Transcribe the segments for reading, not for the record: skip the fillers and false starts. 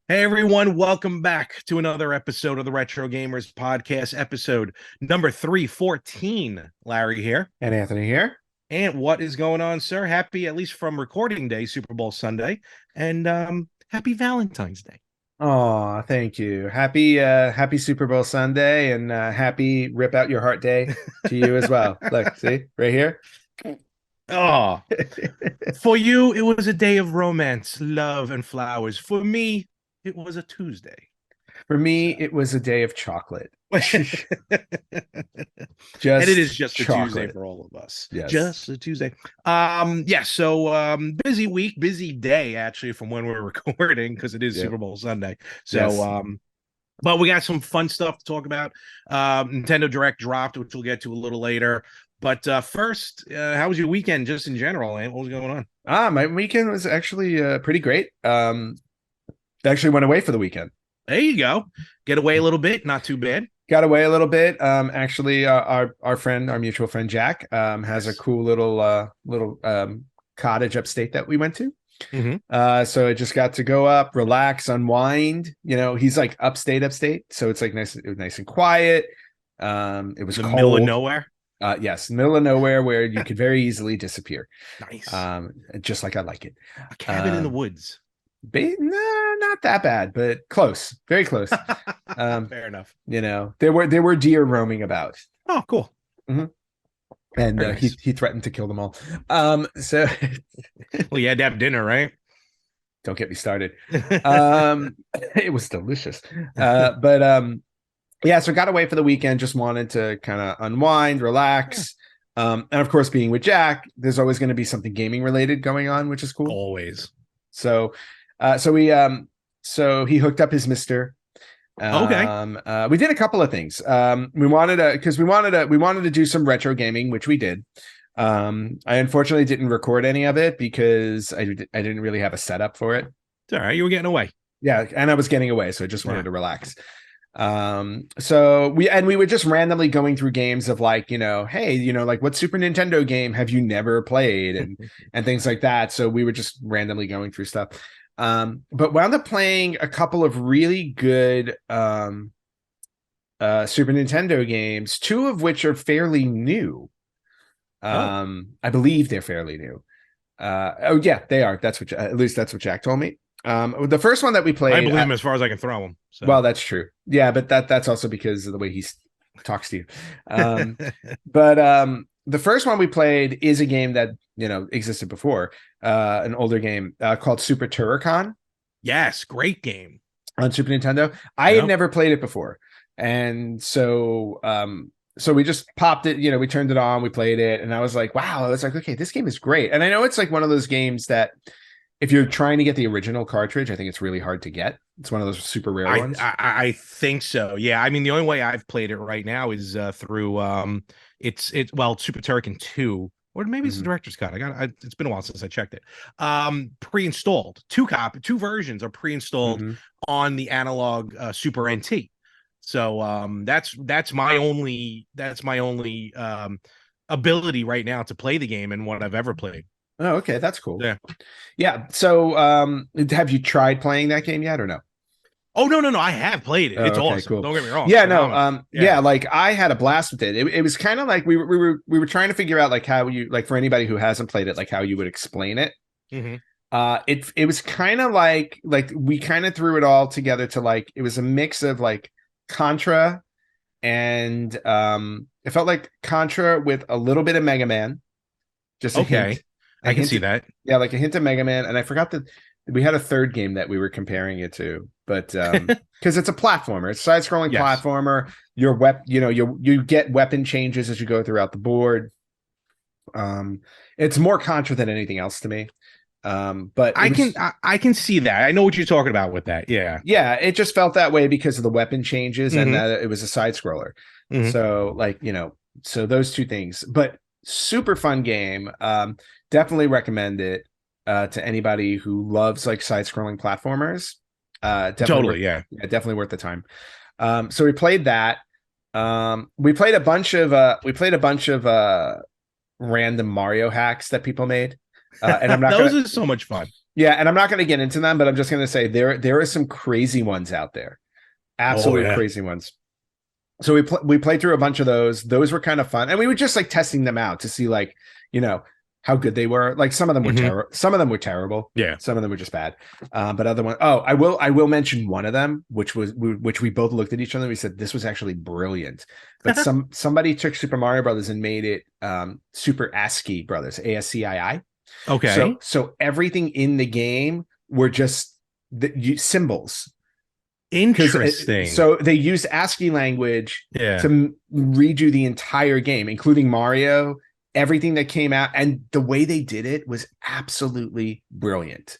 Hey everyone, welcome back to another episode of the Retro Gamers Podcast, episode number 314. Larry here. And Anthony here. And what is going on, sir? Happy, at least from recording day, Super Bowl Sunday, and happy Valentine's Day. Oh, thank you. Happy Super Bowl Sunday and happy Rip Out Your Heart Day to you as well. Look, see right here. Oh, for you, it was a day of romance, love, and flowers. For me, it was a Tuesday. For me, it was a day of chocolate. And it Just is just a Tuesday chocolate. for all of us. Yes. Just a Tuesday. Yeah, so busy week, busy day actually from when we're recording because it is Yep. Super Bowl Sunday. So Yes. but we got some fun stuff to talk about. Nintendo Direct dropped, which we'll get to a little later. But first, how was your weekend just in general, man? What was going on? My weekend was actually pretty great. Actually went away for the weekend. There you go. Get away a little bit, not too bad. Got away a little bit. Actually, our friend, our mutual friend Jack, has a cool little cottage upstate that we went to. So I just got to go up, relax, unwind. You know, he's like upstate, so it's like nice and quiet. It was The cold. middle of nowhere. Yes, middle of nowhere where you could very easily disappear. Nice. Just like I like it. A cabin in the woods. No, not that bad, but close, very close. Fair enough. You know, there were deer roaming about. Oh, cool. Mm-hmm. And nice. he threatened to kill them all. So well, you had to have dinner, right? Don't get me started. It was delicious. But yeah, so got away for the weekend, just wanted to kind of unwind, relax. And of course, being with Jack, there's always going to be something gaming related going on, which is cool. Always. So so he hooked up his MiSTer. Okay. We did a couple of things. We wanted to do some retro gaming, which we did. I unfortunately didn't record any of it because I didn't really have a setup for it. It's all right. You were getting away. Yeah, and I was getting away, so I just wanted to relax. So we were just randomly going through games of like, you know, hey, you know, like what Super Nintendo game have you never played and things like that. So we were just randomly going through stuff. But wound up playing a couple of really good Super Nintendo games, two of which are fairly new. I believe they're fairly new. Oh yeah, they are. That's what at least that's what Jack told me. The first one that we played, I believe him as far as I can throw him. So. Well, that's true. Yeah, but that's also because of the way he talks to you. But the first one we played is a game that, you know, existed before, an older game called Super Turrican. Yes, great game On Super Nintendo. I had never played it before. And so so we just popped it, you know, we turned it on, we played it, and I was like, wow, I was like, okay, this game is great. And I know it's like one of those games that if you're trying to get the original cartridge, I think it's really hard to get. It's one of those super rare ones. I think so. Yeah. I mean, the only way I've played it right now is through it's Super Turrican 2, or maybe it's the director's cut. It's been a while since I checked it. Pre-installed. Two versions are pre-installed on the analog Super NT. So that's my only ability right now to play the game and what I've ever played. Oh, okay, that's cool. Yeah. So, have you tried playing that game yet, or no? Oh no! I have played it. It's awesome. Cool. Don't get me wrong. Yeah, no. Yeah, like I had a blast with it. It was kind of like we were trying to figure out like how you, like, for anybody who hasn't played it, like how you would explain it. It was kind of like we kind of threw it all together to like it was a mix of like Contra and it felt like Contra with a little bit of Mega Man. Just a hint. I can see that. Yeah, like a hint of Mega Man. And I forgot that we had a third game that we were comparing it to, but because it's a platformer, it's a side-scrolling platformer. You get weapon changes as you go throughout the board. It's more Contra than anything else to me. But I can see that. I know what you're talking about with that. Yeah. Yeah, it just felt that way because of the weapon changes and that it was a side scroller. So like, you know, so those two things, but super fun game. Definitely recommend it to anybody who loves like side-scrolling platformers. Definitely definitely worth the time. So we played that. We played a bunch of random Mario hacks that people made. And I'm not those are so much fun. Yeah, and I'm not going to get into them, but I'm just going to say there are some crazy ones out there, Oh absolute yeah. crazy ones. So we played through a bunch of those. Those were kind of fun, and we were just like testing them out to see like how good they were. Like some of them were terrible. Some of them were terrible. Yeah. Some of them were just bad. But other one, oh, I will mention one of them, which we both looked at each other and we said this was actually brilliant. But somebody took Super Mario Brothers and made it Super ASCII Brothers, ASCII. Okay. So everything in the game were just symbols. Interesting. So they used ASCII language Yeah. to redo the entire game, including Mario, everything that came out. And the way they did it was absolutely brilliant.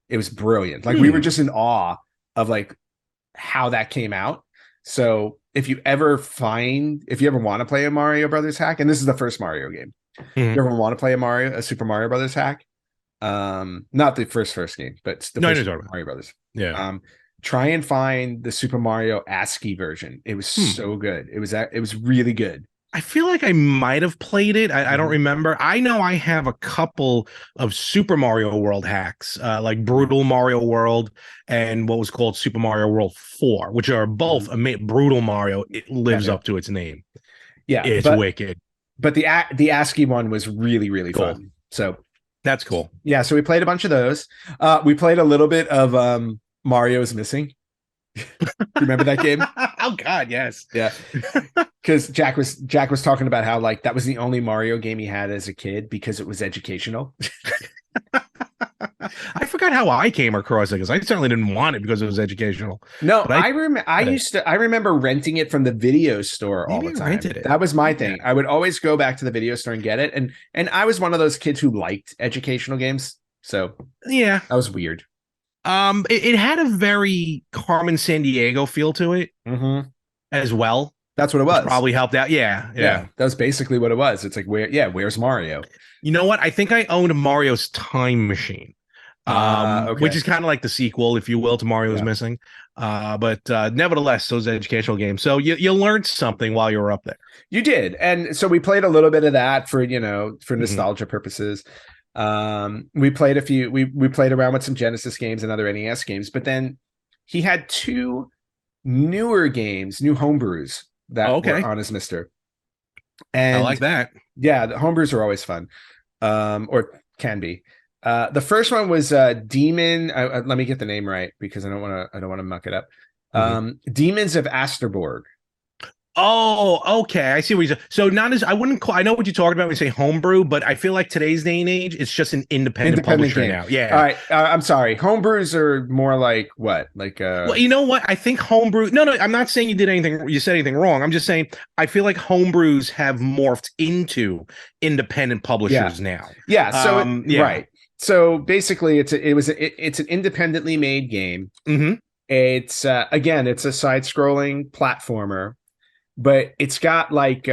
It was brilliant. Like we were just in awe of like how that came out. So if you ever want to play a Mario Brothers hack, and this is the first Mario game, if you ever want to play a Super Mario Brothers hack, not the first game, but the first Mario Brothers. Yeah. Try and find the Super Mario ASCII version. It was so good. It was really good. I feel like I might have played it. I don't remember. I know I have a couple of Super Mario World hacks, like Brutal Mario World and what was called Super Mario World 4, which are both Brutal Mario. It lives up to its name. Yeah, it's wicked. But the ASCII one was really, really fun. So that's cool. Yeah, so we played a bunch of those. We played a little bit of Mario is Missing. Remember that game? Oh God, yes. Yeah. Because Jack was talking about how like that was the only Mario game he had as a kid because it was educational. I forgot how I came across it because I certainly didn't want it because it was educational. No, I remember renting it from the video store all the time. Rented it. That was my thing. I would always go back to the video store and get it. And I was one of those kids who liked educational games. So yeah, that was weird. It had a very Carmen Sandiego feel to it as well. That's what it was. Probably helped out. Yeah. That was basically what it was. It's like where's Mario? You know what? I think I owned Mario's Time Machine, which is kind of like the sequel, if you will, to Mario's Missing. But nevertheless, those educational games. So you learned something while you were up there. You did, and so we played a little bit of that for nostalgia purposes. We played we played around with some Genesis games and other NES games, but then he had two newer games, new homebrews that were on his MiSTer. And I like that. Yeah, the homebrews are always fun. Or can be. The first one was Demon. Let me get the name right because I don't want to muck it up. Demons of Asterborg. Oh, okay. I see what you're saying. So I know what you're talking about when you say homebrew, but I feel like today's day and age, it's just an independent publisher game now. Yeah. All right. I'm sorry. Homebrews are more like what? Like well, you know what? I think homebrew. No, I'm not saying you said anything wrong. I'm just saying I feel like homebrews have morphed into independent publishers now. Yeah. So right. So basically, it's an independently made game. It's it's a side-scrolling platformer. But it's got like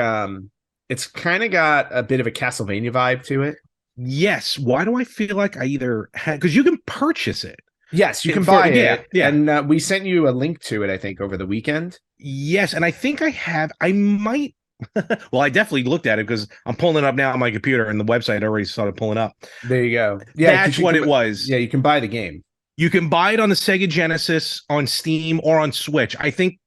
it's kind of got a bit of a Castlevania vibe to it. Yes. Why do I feel like I either had because you can purchase it? Yes, you can buy it. Yeah. And we sent you a link to it, I think, over the weekend. Yes, and I think I might. Well, I definitely looked at it because I'm pulling it up now on my computer, and the website already started pulling up. There you go. Yeah, that's what it was. Yeah, you can buy the game. You can buy it on the Sega Genesis, on Steam, or on Switch. I think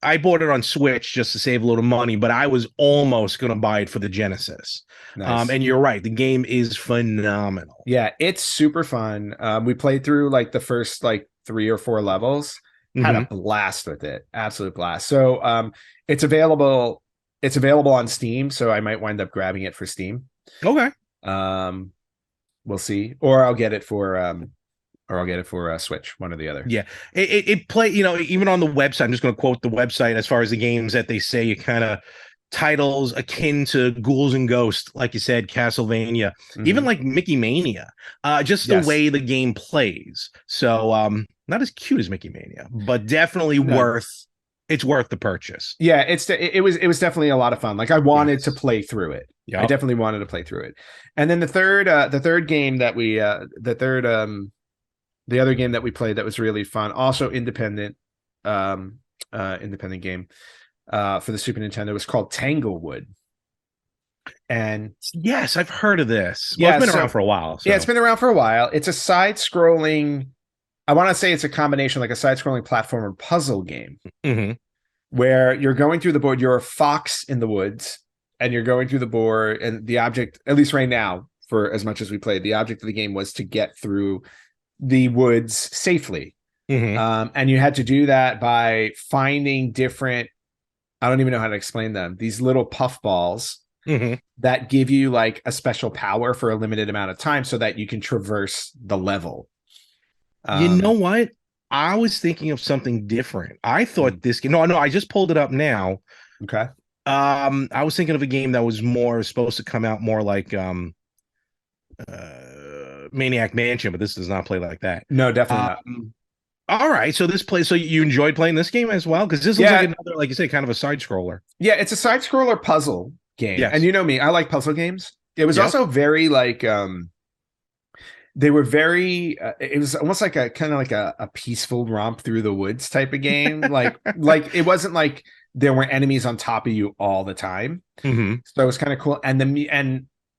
I bought it on Switch just to save a little money, but I was almost going to buy it for the Genesis. Nice. And you're right. The game is phenomenal. Yeah, it's super fun. We played through like the first like 3 or 4 levels. Had a blast with it. Absolute blast. So it's available on Steam, so I might wind up grabbing it for Steam. Okay. We'll see. Or I'll get it for Switch, one or the other. Yeah, it play. Even on the website, I'm just going to quote the website as far as the games that they say. It kind of titles akin to Ghouls and Ghosts, like you said, Castlevania, even like Mickey Mania. Just the way the game plays. So not as cute as Mickey Mania, but definitely worth. It's worth the purchase. Yeah, it was definitely a lot of fun. Like I wanted to play through it. Yep. I definitely wanted to play through it. And then the third game that we the other game that we played that was really fun, also independent game for the Super Nintendo, was called Tanglewood. And yes, I've heard of this. Well, yeah, it's been so around for a while. So yeah, it's been around for a while. It's a side-scrolling. I want to say it's a combination, like a side-scrolling platformer puzzle game hmm where you're going through the board. You're a fox in the woods, and you're going through the board. And the object, at least right now, for as much as we played, the object of the game was to get through the woods safely. hmm And you had to do that by finding different. I don't even know how to explain them. These little puff balls hmm that give you like a special power for a limited amount of time so that you can traverse the level. You know what? I was thinking of something different. I thought this game. No, no, I just pulled it up now. Okay. I was thinking of a game that was more supposed to come out more like Maniac Mansion, but this does not play like that. No, definitely not. All right, so this play. So you enjoyed playing this game as well, because this looks like another, like you say, kind of a side scroller. Yeah, it's a side scroller puzzle game, Yes. and you know me, I like puzzle games. It was also very like they were very it was almost like a kind of like a peaceful romp through the woods type of game. like it wasn't like there were enemies on top of you all the time. Mm-hmm. So it was kind of cool. And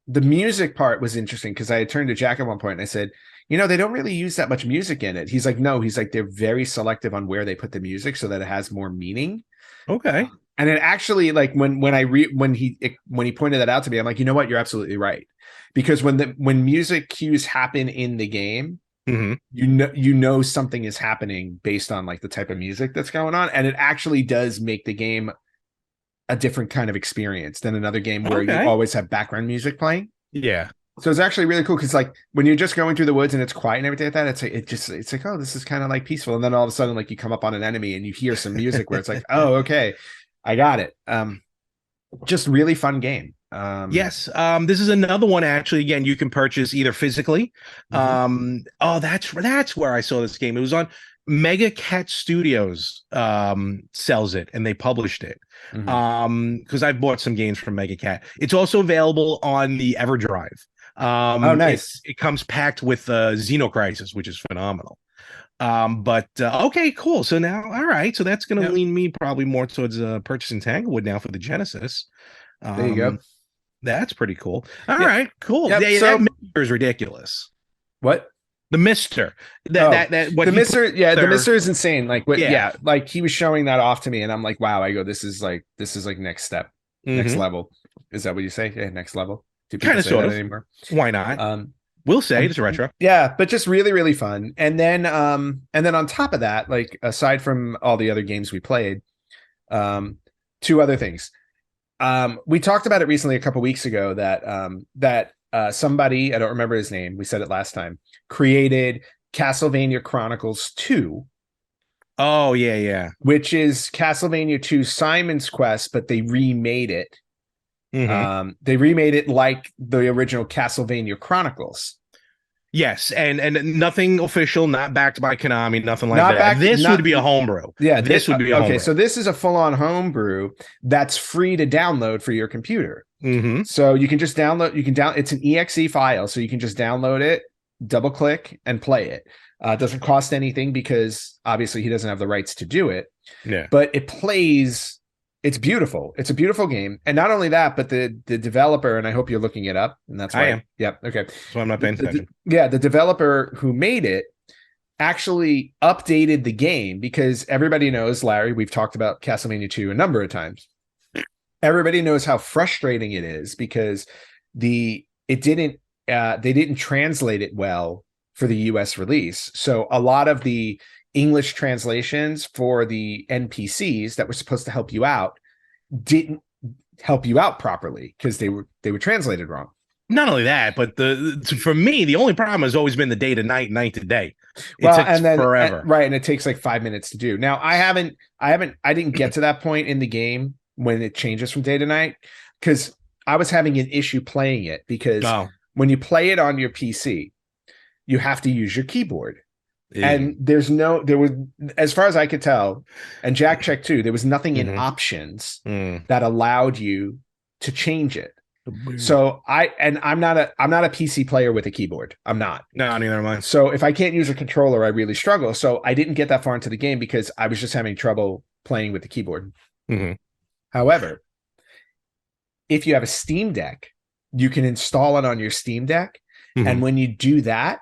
the music part was interesting because I had turned to Jack at one point and I said, you know, they don't really use that much music in it. He's like, no, he's like, they're very selective on where they put the music so that it has more meaning. Okay. And it actually, like when he pointed that out to me, I'm like, you know what, you're absolutely right. Because when music cues happen in the game, mm-hmm. you know something is happening based on like the type of music that's going on, and it actually does make the game a different kind of experience than another game where you always have background music playing. Yeah. So it's actually really cool because like when you're just going through the woods and it's quiet and everything like that, it's like, oh, this is kind of like peaceful. And then all of a sudden, like you come up on an enemy and you hear some music where it's like, oh, okay, I got it. Just really fun game. Yes. This is another one actually. Again, you can purchase either physically. That's where I saw this game. It was on Mega Cat Studios sells it and they published it. Because I've bought some games from Mega Cat. It's also available on the EverDrive. Oh, nice. It comes packed with Xenocrisis, which is phenomenal. Okay, cool. So now, all right. So that's going to lean me probably more towards purchasing Tanglewood now for the Genesis. There you go. That's pretty cool. All right, cool. Yep, that MiSTer is ridiculous. What? The MiSTer. The MiSTer, the MiSTer is insane. Like like he was showing that off to me, and I'm like, wow. I go, this is like next step, next level. Is that what you say? Yeah, next level. Do people say that anymore? Why not? We'll say it's retro. Yeah, but just really, really fun. And then on top of that, like aside from all the other games we played, two other things. We talked about it recently a couple weeks ago that somebody, I don't remember his name, we said it last time, created Castlevania Chronicles 2. Oh, yeah. Which is Castlevania 2 Simon's Quest, but they remade it. They remade it like the original Castlevania Chronicles. Yes, and nothing official, not backed by Konami, nothing like that. This would be a homebrew. Yeah, this would be a homebrew. Okay, so this is a full-on homebrew that's free to download for your computer. So you can just download. It's an exe file, so you can just download it, double-click, and play it. It doesn't cost anything because obviously he doesn't have the rights to do it. Yeah, but it plays. It's beautiful. It's a beautiful game. And not only that, but the developer, and I hope you're looking it up, and that's why I am. Yep. Okay. So I'm not paying attention. The developer who made it actually updated the game because everybody knows, Larry, we've talked about Castlevania 2 a number of times. Everybody knows how frustrating it is because they didn't translate it well for the US release. So a lot of the English translations for the NPCs that were supposed to help you out didn't help you out properly because they were translated wrong. Not only that, but for me, the only problem has always been the day to night, night to day. It takes forever. Right. And it takes like 5 minutes to do. Now I didn't get to that point in the game when it changes from day to night because I was having an issue playing it because when you play it on your PC, you have to use your keyboard. And there was, as far as I could tell, and Jack checked too, there was nothing in options that allowed you to change it. So I'm not a PC player with a keyboard. I'm not. No, neither am I. So if I can't use a controller, I really struggle. So I didn't get that far into the game because I was just having trouble playing with the keyboard. However, if you have a Steam Deck, you can install it on your Steam Deck. And when you do that,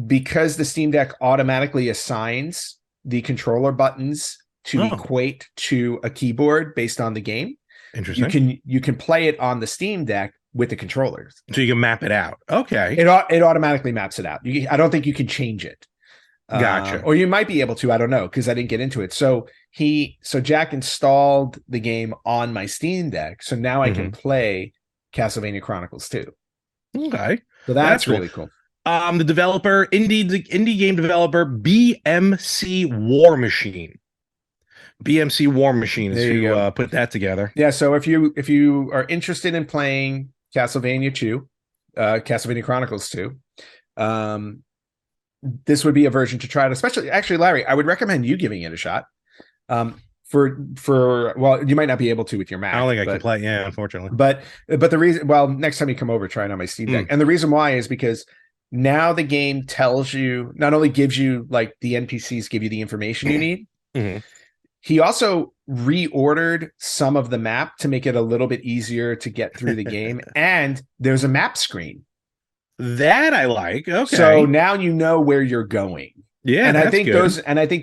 because the Steam Deck automatically assigns the controller buttons to equate to a keyboard based on the game, you can play it on the Steam Deck with the controllers. So you can map it out. Okay. It automatically maps it out. I don't think you can change it. Gotcha. Or you might be able to. I don't know, because I didn't get into it. So Jack installed the game on my Steam Deck. So now I can play Castlevania Chronicles 2. Okay. So that's really cool. The developer, indie game developer, BMC War Machine. BMC War Machine is who put that together. Yeah, so if you are interested in playing Castlevania 2, Castlevania Chronicles 2, this would be a version to try it. Especially, actually, Larry, I would recommend you giving it a shot. Well, you might not be able to with your Mac. I don't think I can play. Yeah, unfortunately. But the reason, well, next time you come over, try it on my Steam Deck. And the reason why is because now the game tells you, not only gives you like the NPCs give you the information you need. He also reordered some of the map to make it a little bit easier to get through the game. And there's a map screen. That I like. Okay. So now you know where you're going. Yeah, and I think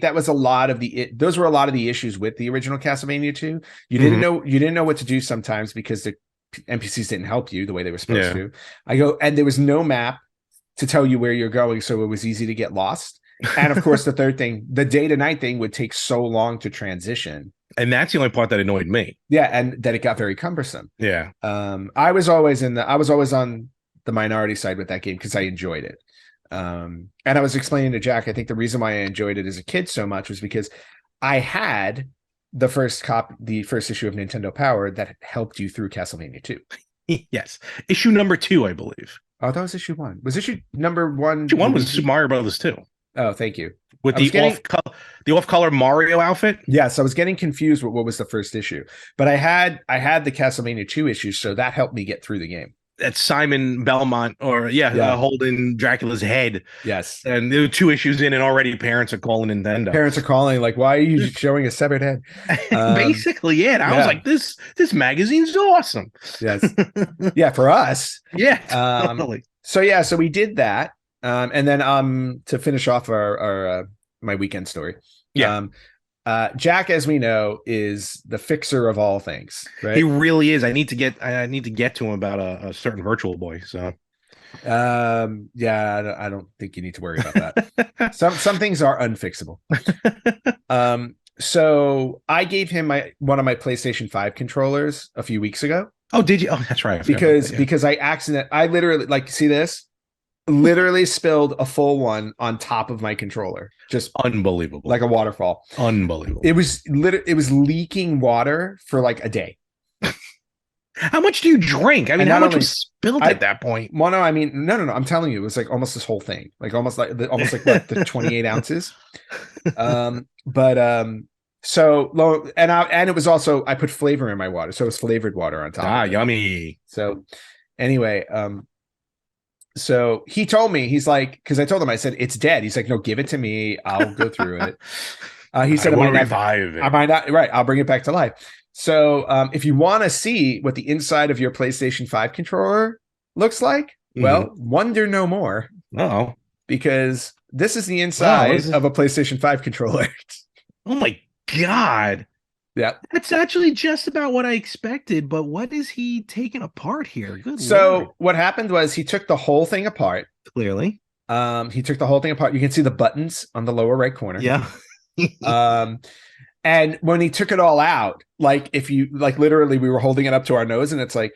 that was those were a lot of the issues with the original Castlevania 2. You didn't know what to do sometimes because the NPCs didn't help you the way they were supposed to. And there was no map to tell you where you're going, so it was easy to get lost. And of course, the third thing, the day to night thing would take so long to transition. And that's the only part that annoyed me. Yeah, and that it got very cumbersome. Yeah. I was always on the minority side with that game because I enjoyed it. And I was explaining to Jack, I think the reason why I enjoyed it as a kid so much was because I had the first issue of Nintendo Power that helped you through Castlevania 2. Yes. Issue number 2, I believe. Oh, that was issue 1. Was issue number 1? Issue 1 was Super Mario Brothers 2. Oh, thank you. With the off-color Mario outfit? Yes, I was getting confused with what was the first issue. But I had the Castlevania 2 issues, so that helped me get through the game. That's Simon Belmont, holding Dracula's head. Yes. And there were 2 issues in, and already parents are calling Nintendo. Parents are calling, like, why are you showing a severed head? Basically, yeah. And I was like, this magazine's awesome. Yes. Yeah, for us. Yeah, totally. So we did that. And then to finish off our my weekend story. Yeah. Jack, as we know, is the fixer of all things, right? He really is. I need to get to him about a certain Virtual Boy. So yeah, I don't think you need to worry about that. Some things are unfixable. So I gave him one of my PlayStation 5 controllers a few weeks ago. Oh, did you? Oh, that's right. Because I literally, like, see this? Literally spilled a full one on top of my controller. Just unbelievable. Like a waterfall. Unbelievable. It was leaking water for like a day. How much do you drink? I mean, how much was spilled at that point? Well, no, I mean, no. I'm telling you, it was like almost this whole thing. Like almost like the 28 ounces. So low, and it was also, I put flavor in my water, so it was flavored water on top. Ah, yummy. So anyway, so he told me, he's like, because I told him, I said, it's dead. He's like, no, give it to me. I'll go through it. He said, I might not. Right. I'll bring it back to life. So if you want to see what the inside of your PlayStation 5 controller looks like, well, wonder no more. Oh, because this is the inside of a PlayStation 5 controller. Oh my God. Yeah, that's actually just about what I expected. But what is he taking apart here? Good Lord. What happened was he took the whole thing apart. Clearly, he took the whole thing apart. You can see the buttons on the lower right corner. Yeah. And when he took it all out, like if you like, literally, we were holding it up to our nose, and it's like,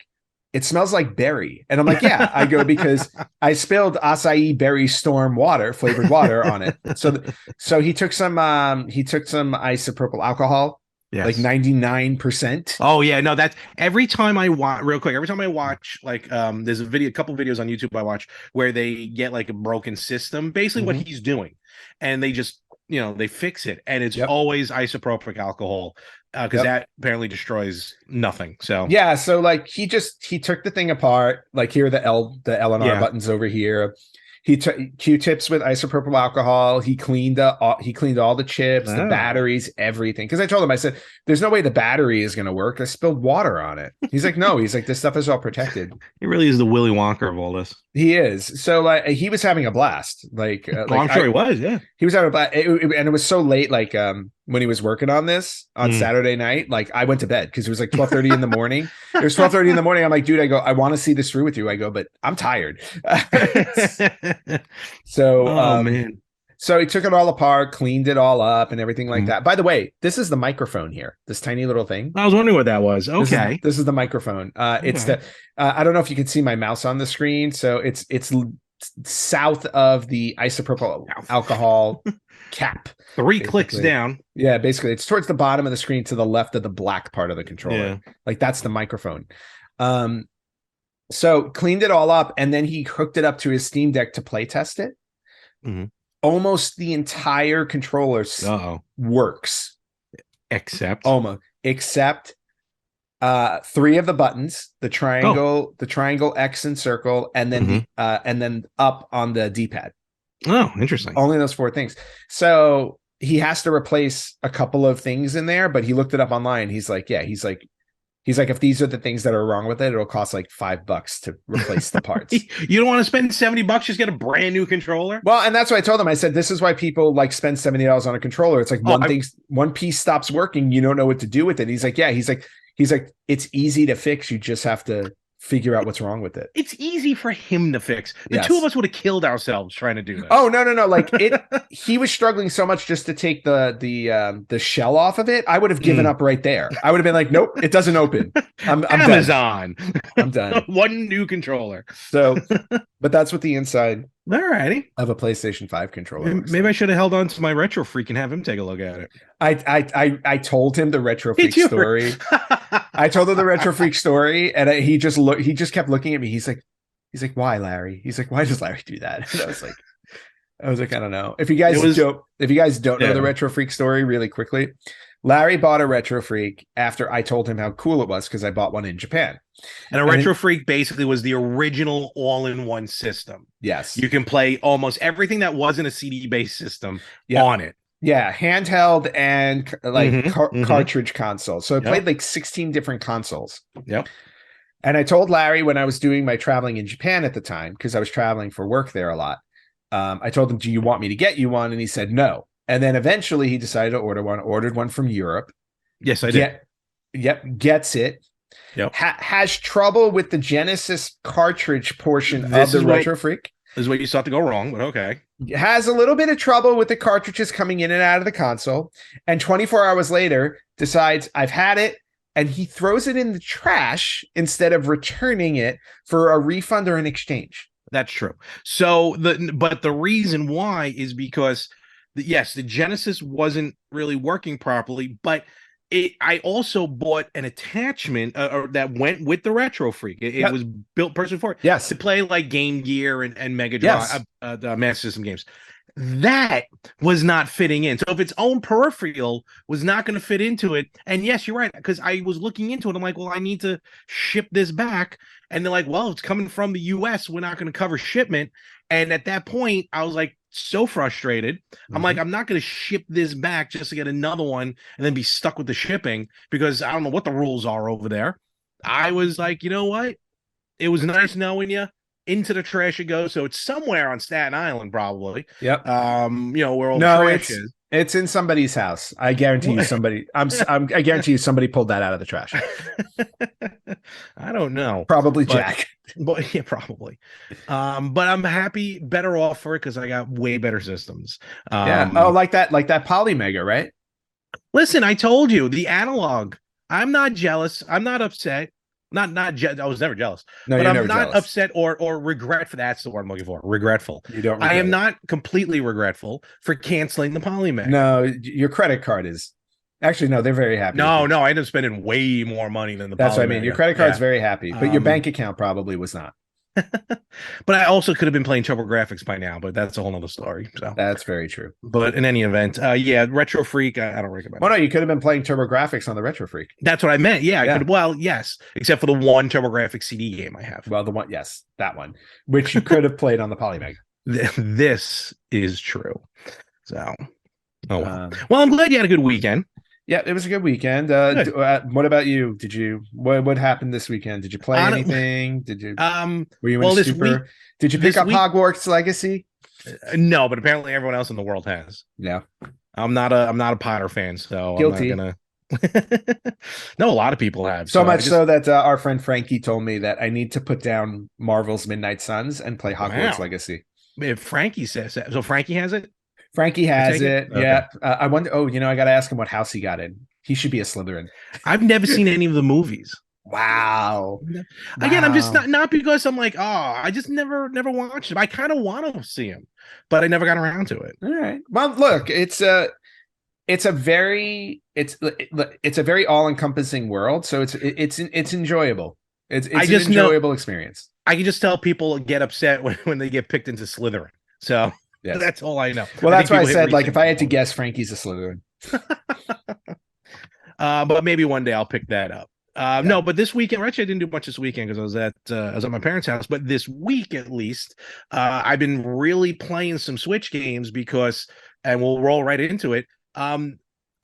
it smells like berry. And I'm like, yeah. I go, because I spilled acai berry storm water, flavored water on it. So he took some isopropyl alcohol. Yes. Like 99%. Oh yeah, no, that's every time I watch like there's a couple videos on YouTube I watch where they get like a broken system, basically what he's doing, and they just they fix it, and it's always isopropyl alcohol because that apparently destroys nothing. So yeah, so like he took the thing apart, like here are the L and R buttons over here. He took Q-tips with isopropyl alcohol. He cleaned all the chips, the batteries, everything. Because I told him, I said, "There's no way the battery is going to work. I spilled water on it." He's like, "No." He's like, "This stuff is all protected." He really is the Willy Wonka of all this. He is. So like, he was having a blast. Like, I'm sure he was. Yeah, he was having a blast, and it was so late. Like, when he was working on this on Saturday night, like I went to bed because it was like 12:30 in the morning. It was 12:30 in the morning. I'm like, dude, I want to see this through with you. I go, but I'm tired. So, man. So he took it all apart, cleaned it all up, and everything like that. By the way, this is the microphone here. This tiny little thing. I was wondering what that was. Okay, this is the microphone. It's the. I don't know if you can see my mouse on the screen. So it's south of the isopropyl alcohol cap. 3 clicks down. Yeah, basically, it's towards the bottom of the screen to the left of the black part of the controller. Yeah. Like that's the microphone. So cleaned it all up, and then he hooked it up to his Steam Deck to play test it. Almost the entire controller works, except 3 of the buttons: the triangle, X, and circle, and then up on the D-pad. Oh, interesting. Only those 4 things. So he has to replace a couple of things in there, but he looked it up online. He's like, if these are the things that are wrong with it, it'll cost like $5 to replace the parts. You don't want to spend $70, just get a brand new controller. Well, and that's what I told him. I said, this is why people like spend $70 on a controller. It's like one piece stops working. You don't know what to do with it. He's like, yeah, he's like, it's easy to fix. You just have to figure out what's wrong with it. It's easy for him to fix. The 2 of us would have killed ourselves trying to do this. Oh, no. Like he was struggling so much just to take the shell off of it. I would have given up right there. I would have been like, nope, it doesn't open. I'm Amazon. Done. I'm done. One new controller. So, but that's what the inside Alrighty. of a PlayStation 5 controller. Maybe I should have held on to my Retro Freak and have him take a look at it. I told him the Retro Freak story. I told him the Retro Freak story, and he just kept looking at me. He's like, why, Larry? He's like, why does Larry do that? And I was like, I don't know. If you guys don't know the Retro Freak story, really quickly, Larry bought a Retro Freak after I told him how cool it was because I bought one in Japan. And a Retro Freak basically was the original all-in-one system. Yes. You can play almost everything that wasn't a CD-based system on it. Yeah, handheld and like cartridge console. So I played like 16 different consoles. Yep. And I told Larry when I was doing my traveling in Japan at the time, because I was traveling for work there a lot. I told him, do you want me to get you one? And he said no. And then eventually he decided to ordered one from Europe. Yes, I did. Gets it. Yep. Has trouble with the Genesis cartridge portion of the Retro Freak. This is what you thought to go wrong, but okay. Has a little bit of trouble with the cartridges coming in and out of the console. And 24 hours later decides I've had it. And he throws it in the trash instead of returning it for a refund or an exchange. That's true. So but the reason why is because the Genesis wasn't really working properly, but I also bought an attachment that went with the Retro Freak. It was built personally for it. Yes. To play like Game Gear and Mega Drive, the Master System games. That was not fitting in. So if its own peripheral was not going to fit into it, and yes, you're right, because I was looking into it. I'm like, well, I need to ship this back. And they're like, well, it's coming from the US. We're not going to cover shipment. And at that point, I was like so frustrated. I'm like, I'm not going to ship this back just to get another one and then be stuck with the shipping because I don't know what the rules are over there. I was like, you know what? It was nice knowing you. Into the trash it goes. So it's somewhere on Staten Island, probably. Yep. Where all the trash is. It's in somebody's house. I guarantee you somebody. I guarantee you somebody pulled that out of the trash. I don't know. Probably Jack. But yeah, probably. But I'm better off for it because I got way better systems. Oh, like that Polymega, right? Listen, I told you the analog. I'm not jealous. I'm not upset. I was never jealous. No, but you're I'm never not jealous. upset or regretful. That's the word I'm looking for. Regretful. You don't. I am not completely regretful for canceling the Polymega. No, your credit card is. Actually, no, they're very happy. No, I ended up spending way more money than the That's Polymega. what I mean. Your credit card's very happy, but your bank account probably was not. But I also could have been playing TurboGrafx by now, but that's a whole nother story. So that's very true. But in any event, Retro Freak, I don't recommend. Well, no, you could have been playing TurboGrafx on the Retro Freak. That's what I meant. Yeah, I could. Well, yes, except for the one TurboGrafx CD game I have. Well, that one, which you could have played on the Polymega. This is true. So, oh well. Well, I'm glad you had a good weekend. Yeah, it was a good weekend. Good. What about you? What happened this weekend? Did you play anything? Were you in well, stupor? Did you pick up Hogwarts Legacy? No, but apparently everyone else in the world has. Yeah. I'm not a Potter fan, so Guilty. I'm not gonna. No, a lot of people have. So much so that our friend Frankie told me that I need to put down Marvel's Midnight Suns and play Hogwarts Legacy. If Frankie says that, so Frankie has it. Frankie has it. Okay. Yeah. I wonder. Oh, I got to ask him what house he got in. He should be a Slytherin. I've never seen any of the movies. Wow. Again, I'm just not because I'm like, oh, I just never watched him. I kind of want to see him, but I never got around to it. All right. Well, look, it's a very all-encompassing world, so it's enjoyable. It's an enjoyable experience. I can just tell people get upset when they get picked into Slytherin. So that's all I know. Well, that's why I said, like, if I had to guess, Frankie's a Slytherin. But maybe one day I'll pick that up. No, but this weekend, actually, I didn't do much this weekend because I was at my parents' house. But this week, at least, I've been really playing some Switch games because, and we'll roll right into it. The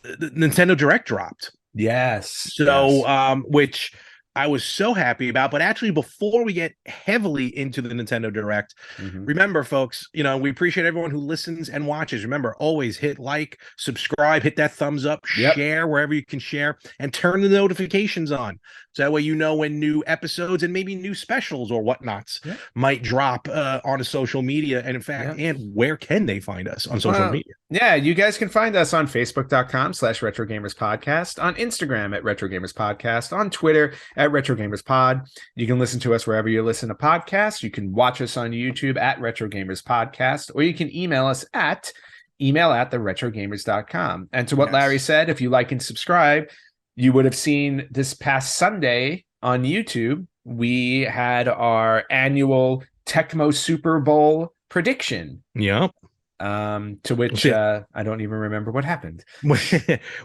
Nintendo Direct dropped. Yes. So, which I was so happy about. But actually, before we get heavily into the Nintendo Direct, remember, folks, we appreciate everyone who listens and watches. Remember, always hit like, subscribe, hit that thumbs up, share wherever you can share, and turn the notifications on. So that way you know when new episodes and maybe new specials or whatnots might drop on social media. And in fact, and where can they find us on social media? Yeah, you guys can find us on Facebook.com/RetroGamersPodcast, on Instagram at RetroGamersPodcast, on Twitter at RetroGamersPod. You can listen to us wherever you listen to podcasts. You can watch us on YouTube at RetroGamersPodcast, or you can email us at email@theretrogamers.com. And to what Larry said, if you like and subscribe, you would have seen this past Sunday on YouTube, we had our annual Tecmo Super Bowl prediction. Yeah. To which I don't even remember what happened.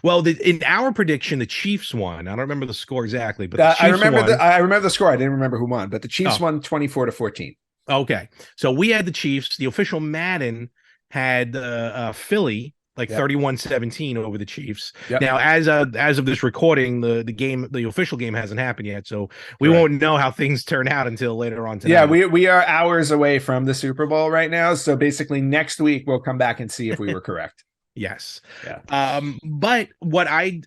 Well, in our prediction, the Chiefs won. I don't remember the score exactly, but I remember the score. I didn't remember who won, but the Chiefs won 24-14. Okay, so we had the Chiefs. The official Madden had Philly like 31-17 over the Chiefs. Now, as of this recording, the official game hasn't happened yet, so we won't know how things turn out until later on tonight. Yeah, we are hours away from the Super Bowl right now, so basically next week we'll come back and see if we were correct. Yes. Yeah. But what I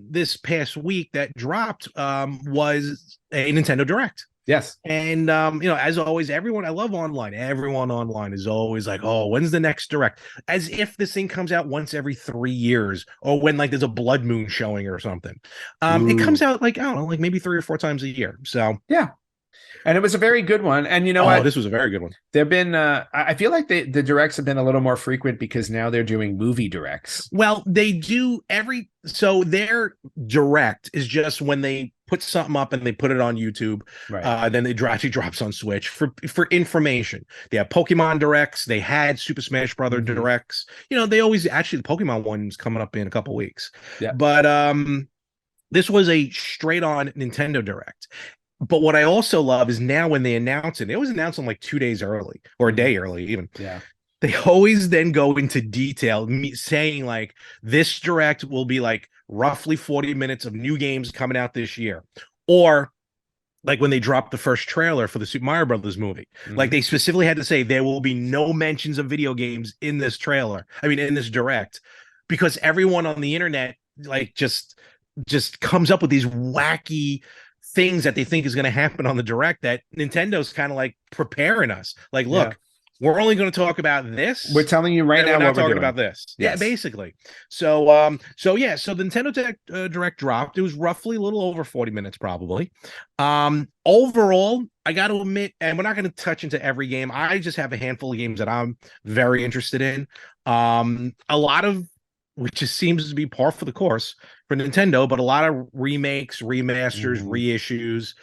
this past week that dropped was a Nintendo Direct. Yes. And as always, I love online. Everyone online is always like, oh, when's the next Direct? As if this thing comes out once every 3 years, or when like there's a blood moon showing or something. It comes out like, I don't know, like maybe 3 or 4 times a year. So yeah. And it was a very good one. And you know what? This was a very good one. There've been I feel like the directs have been a little more frequent because now they're doing movie directs. Well, they do so their direct is just when they put something up and they put it on YouTube. Right. Then it actually drops on Switch for information. They have Pokemon directs. They had Super Smash Brother directs. They always the Pokemon one's coming up in a couple weeks. Yeah. But this was a straight on Nintendo Direct. But what I also love is now when they announce it, they always announce them like 2 days early or a day early even. Yeah. They always then go into detail, saying like this Direct will be like roughly 40 minutes of new games coming out this year. Or like when they dropped the first trailer for the Super Mario Brothers movie, like they specifically had to say there will be no mentions of video games in this trailer. I mean, in this Direct, because everyone on the internet like just comes up with these wacky things that they think is going to happen on the Direct that Nintendo's kind of like preparing us. Like, look, we're only going to talk about this. We're telling you right now we're not what we're talking doing about this. Yes. Yeah, basically. So the Nintendo Direct dropped. It was roughly a little over 40 minutes, probably. Overall, I got to admit, and we're not going to touch into every game. I just have a handful of games that I'm very interested in. A lot of which just seems to be par for the course for Nintendo, but a lot of remakes, remasters, reissues,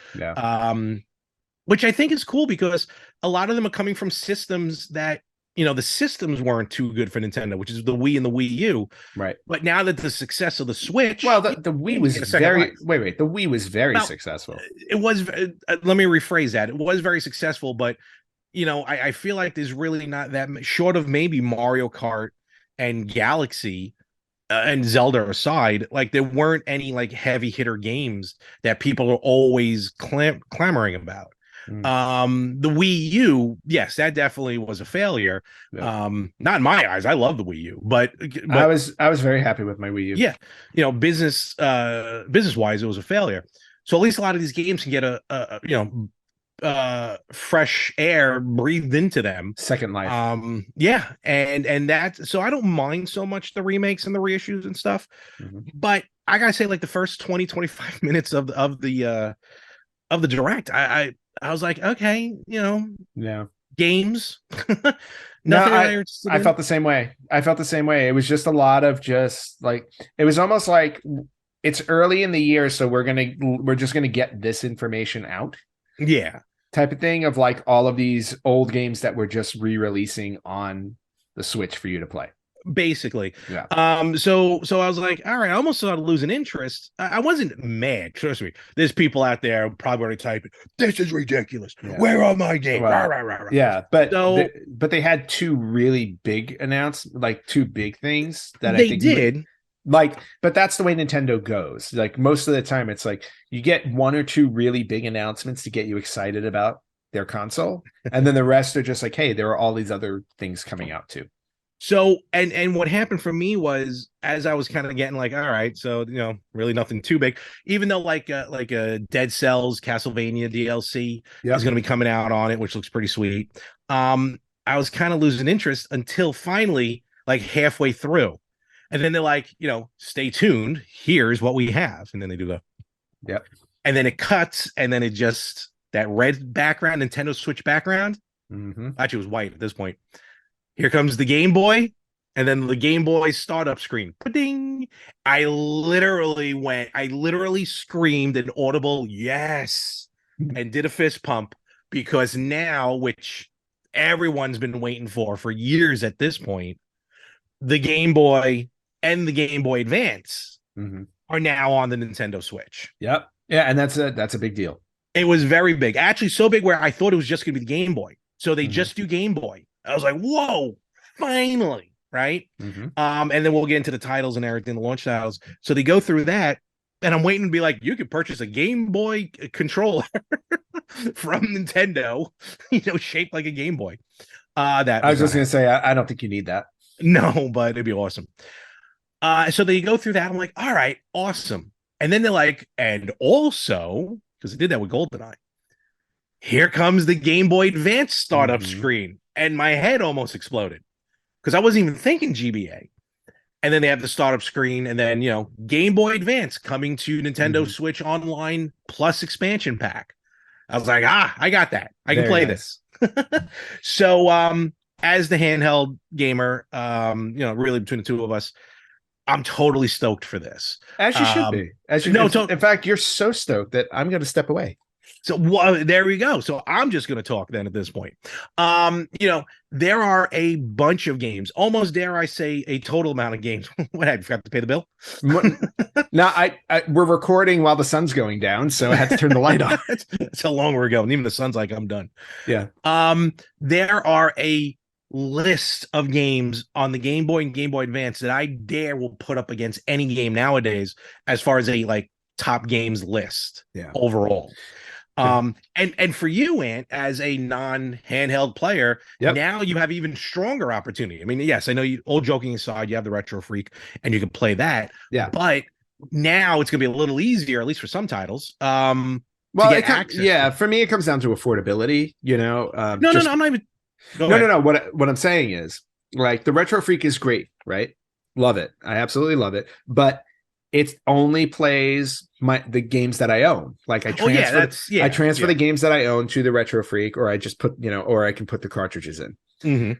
which I think is cool because a lot of them are coming from systems that, the systems weren't too good for Nintendo, which is the Wii and the Wii U. Right. But now that the success of the Switch. Well, the Wii was the Wii was very successful. It was, let me rephrase that. It was very successful, but I feel like there's really not that short of maybe Mario Kart and Galaxy and Zelda aside, like there weren't any like heavy hitter games that people are always clamoring about. Mm. The Wii U, yes, that definitely was a failure. Yeah. Not in my eyes. I love the Wii U, but I was very happy with my Wii U. yeah, business wise, it was a failure. So at least a lot of these games can get fresh air breathed into them. Second life. Yeah, and that, so I don't mind so much the remakes and the reissues and stuff, but I gotta say, like the first 20-25 minutes of the direct, I was like, okay, Yeah. games. No, Nothing. I felt the same way. It was just a lot of just like, it was almost like it's early in the year, so we're just gonna get this information out. Yeah. Type of thing, of like all of these old games that we're just re-releasing on the Switch for you to play. Basically. Yeah. So I was like, all right, I almost started losing interest. I wasn't mad. Trust me. There's people out there probably already typing, this is ridiculous. Yeah. Where are my games? Well, rah. Yeah, but they had two really big two big things that they did. But that's the way Nintendo goes. Like most of the time, it's like you get one or two really big announcements to get you excited about their console, and then the rest are just like, hey, there are all these other things coming out too. So, and what happened for me was, as I was kind of getting like, all right, so really nothing too big, even though like a Dead Cells Castlevania DLC is going to be coming out on it, which looks pretty sweet. I was kind of losing interest until finally, like halfway through. And then they're like, stay tuned. Here's what we have. And then they do the, yep. And then it cuts, and then it just, that red background, Nintendo Switch background. Actually, it was white at this point. Here comes the Game Boy, and then the Game Boy startup screen. Ding! I literally screamed an audible yes, and did a fist pump, because now, which everyone's been waiting for years at this point, the Game Boy and the Game Boy Advance are now on the Nintendo Switch. Yep. Yeah, and that's a big deal. It was very big. Actually, so big where I thought it was just going to be the Game Boy. So they just do Game Boy. I was like, whoa, finally, right? And then we'll get into the titles and everything, the launch titles. So they go through that, and I'm waiting to be like, you could purchase a Game Boy controller from Nintendo, shaped like a Game Boy. I was just going to say, I don't think you need that. No, but it'd be awesome. So they go through that. I'm like, all right, awesome. And then they're like, and also, because they did that with GoldenEye, here comes the Game Boy Advance startup screen. And my head almost exploded, because I wasn't even thinking GBA. And then they have the startup screen, and then, Game Boy Advance coming to Nintendo Switch Online plus expansion pack. I was like, I got that. I can play this. So, as the handheld gamer, really between the two of us, I'm totally stoked for this. As you should be. In fact, you're so stoked that I'm going to step away. So there we go. So I'm just going to talk then at this point. There are a bunch of games, almost dare I say a total amount of games. What, I forgot to pay the bill? No, we're recording while the sun's going down, so I had to turn the light on. That's how long we're going. Even the sun's like, I'm done. Yeah. There are a list of games on the Game Boy and Game Boy Advance that I dare will put up against any game nowadays as far as a like top games list overall. And for you, Ant, as a non-handheld player, now you have even stronger opportunity. I mean, yes, I know you, all joking aside, you have the Retro Freak and you can play that. Yeah. But now it's gonna be a little easier, at least for some titles. Well, for me, it comes down to affordability, No, I'm not even. No. What I'm saying is, like, the Retro Freak is great, right? Love it. I absolutely love it. But it only plays the games that I own. Like I transfer the games that I own to the Retro Freak, or I just put, or I can put the cartridges in.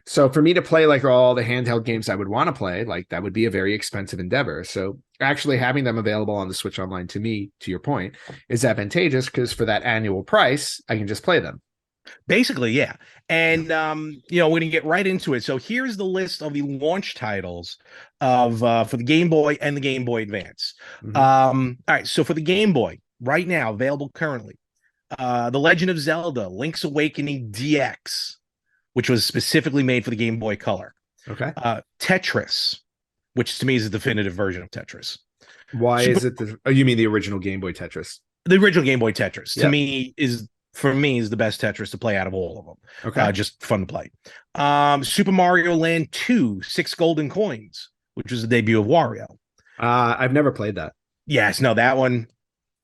So for me to play like all the handheld games I would want to play, like that would be a very expensive endeavor. So actually having them available on the Switch Online, to me, to your point, is advantageous, because for that annual price, I can just play them. Basically, yeah. And we're gonna get right into it. So here's the list of the launch titles of for the Game Boy and the Game Boy Advance. All right, so for the Game Boy, right now, available currently, The Legend of Zelda, Link's Awakening DX, which was specifically made for the Game Boy Color. Okay. Tetris, which to me is the definitive version of Tetris. Why is it oh, you mean the original Game Boy Tetris? The original Game Boy Tetris, to Yep. me, is the best Tetris to play out of all of them. Okay. Just fun to play. Super Mario Land 2, 6 Golden Coins, which was the debut of Wario. I've never played that. Yes, no, that one.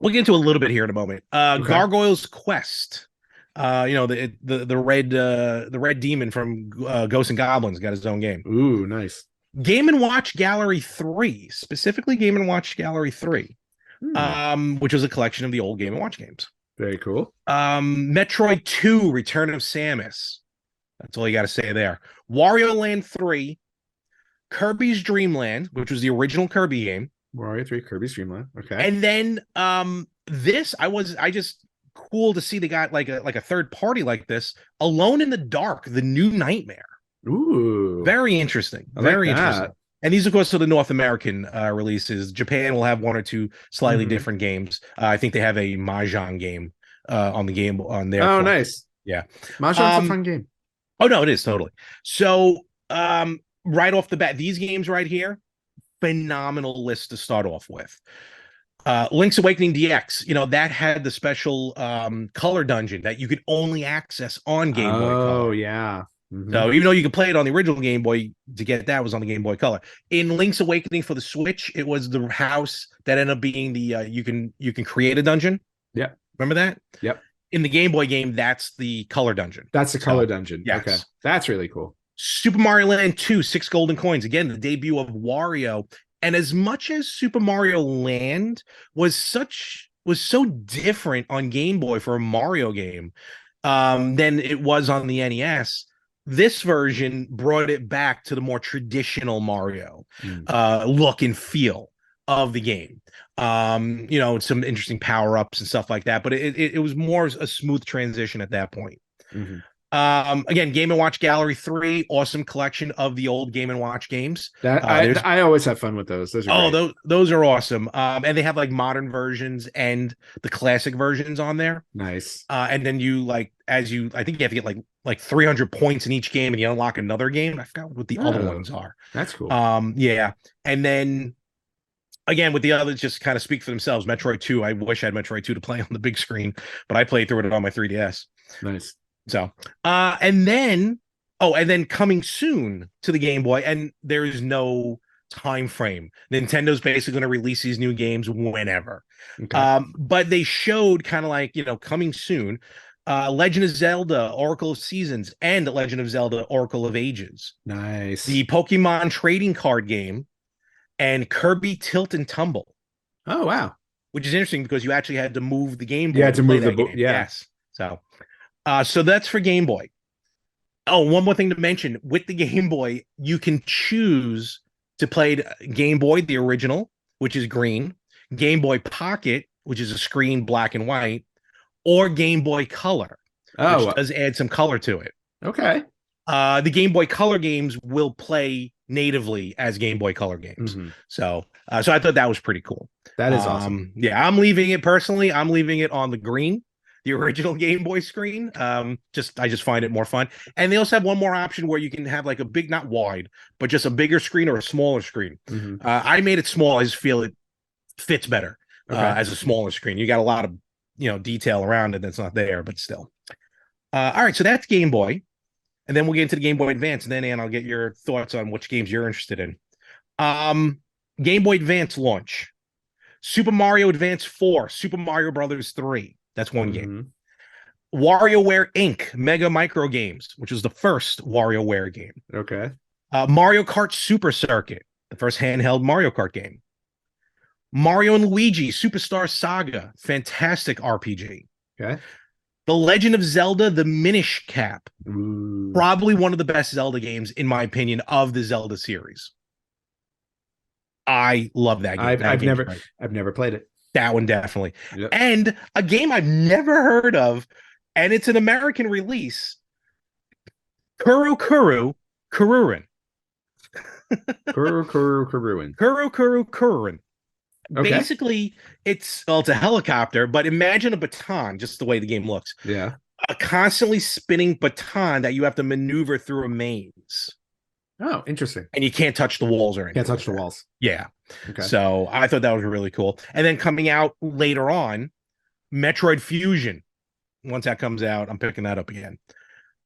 We'll get into a little bit here in a moment. Okay. Gargoyle's Quest. The red demon from Ghosts and Goblins got his own game. Ooh, nice. Game and Watch Gallery 3, specifically Game and Watch Gallery 3, which was a collection of the old Game and Watch games. Very cool. Metroid 2, Return of Samus. That's all you got to say there. Wario Land 3, Kirby's Dream Land, which was the original Kirby game. Wario 3, Kirby's Dream Land. Okay. And then I just cool to see they got like a third party like this. Alone in the Dark, the new Nightmare. Ooh. Very interesting. Very interesting. And these, of course, are the North American releases. Japan will have one or two slightly different games. I think they have a Mahjong game on the game on there. Oh, nice. Yeah. Mahjong's a fun game. Oh, no, it is totally. So right off the bat, these games right here, phenomenal list to start off with. Link's Awakening DX, that had the special color dungeon that you could only access on Game Boy Color. Oh, yeah. So even though you could play it on the original Game Boy, to get that was on the Game Boy Color. In Link's Awakening for the Switch, it was the house that ended up being the you can create a dungeon. Yeah. Remember that? Yep. In the Game Boy game, that's the color dungeon. That's the color dungeon. Yes. Okay. That's really cool. Super Mario Land 2, 6 Golden Coins. Again, the debut of Wario. And as much as Super Mario Land was so different on Game Boy for a Mario game than it was on the NES, this version brought it back to the more traditional Mario look and feel of the game. Some interesting power-ups and stuff like that, but it was more a smooth transition at that point. Again, Game & Watch Gallery 3, awesome collection of the old Game & Watch games. That I always have fun with those. Those are great. Those are awesome. And they have like modern versions and the classic versions on there. Nice. And then I think you have to get like 300 points in each game and you unlock another game. I forgot what the other ones are. That's cool. Yeah. And then again, with the others, just kind of speak for themselves. Metroid 2, I wish I had Metroid 2 to play on the big screen, but I played through it on my 3DS. Nice. So, and then coming soon to the Game Boy, and there is no time frame. Nintendo's basically going to release these new games whenever. Okay. But they showed kind of like, coming soon, Legend of Zelda, Oracle of Seasons, and Legend of Zelda, Oracle of Ages. Nice. The Pokemon trading card game, and Kirby Tilt and Tumble. Oh, wow. Which is interesting because you actually had to move the Game Boy. You had to move the book. Yeah. Yes. So that's for Game Boy. Oh, one more thing to mention. With the Game Boy, you can choose to play Game Boy, the original, which is green, Game Boy Pocket, which is a screen black and white, or Game Boy Color, which does add some color to it. Okay. The Game Boy Color games will play natively as Game Boy Color games. So I thought that was pretty cool. That is awesome. Yeah, I'm leaving it on the green, the original Game Boy screen. I just find it more fun. And they also have one more option where you can have like a big, not wide, but just a bigger screen or a smaller screen. I made it small. I just feel it fits better as a smaller screen. You got a lot of detail around it that's not there, but still. All right, so that's Game Boy. And then we'll get into the Game Boy Advance, and then, Ann, I'll get your thoughts on which games you're interested in. Game Boy Advance launch. Super Mario Advance 4, Super Mario Brothers 3. That's one game. WarioWare Inc. Mega Micro Games, which was the first WarioWare game. Okay. Mario Kart Super Circuit, the first handheld Mario Kart game. Mario and Luigi Superstar Saga, fantastic RPG. Okay. The Legend of Zelda, The Minish Cap. Ooh. Probably one of the best Zelda games, in my opinion, of the Zelda series. I love that game. I've never played it. That one definitely. Yep. And a game I've never heard of, and it's an American release. Kuru Kururin. Kururin. Kururin. Okay. Basically, it's a helicopter, but imagine a baton, just the way the game looks. Yeah. a constantly spinning baton that you have to maneuver through a maze. Oh, interesting. And you can't touch the walls or anything. Can't touch the walls. Yeah. Okay. So I thought that was really cool. And then coming out later on, Metroid Fusion. Once that comes out, I'm picking that up again.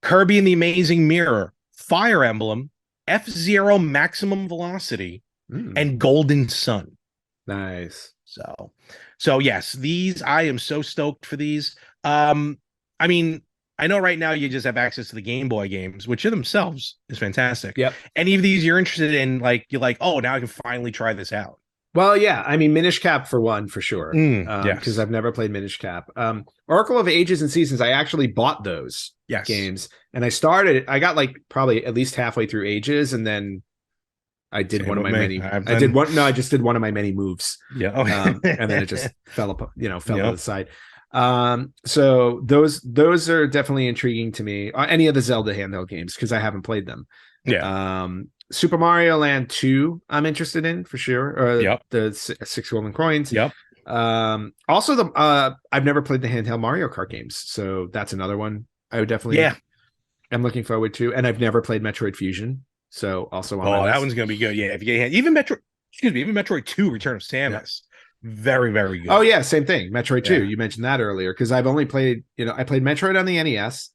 Kirby and the Amazing Mirror, Fire Emblem, F-Zero Maximum Velocity, and Golden Sun. Nice. So yes, these, I am so stoked for these. I mean, I know right now you just have access to the Game Boy games, which in themselves is fantastic. Yep. Any of these you're interested in, like you're like, oh, now I can finally try this out. Well, yeah, I mean, Minish Cap for one, for sure. Because Yes. I've never played Minish Cap. Oracle of Ages and Seasons, I actually bought those games, and I got like probably at least halfway through Ages, and then I did Same one of with my me. many. I just did one of my many moves. Yeah. And then it just fell apart, fell to the side. So those are definitely intriguing to me. Any of the Zelda handheld games, because I haven't played them. Yeah. Super Mario Land 2, I'm interested in for sure. Or the 6 golden coins. Yep. Also I've never played the handheld Mario Kart games, so that's another one I would definitely I'm looking forward to. And I've never played Metroid Fusion, so also on my list. That one's gonna be good. Yeah, if you get even Metroid 2 Return of Samus. Very, very good. Oh yeah, same thing. Metroid 2. You mentioned that earlier, because I've only played, I played Metroid on the NES.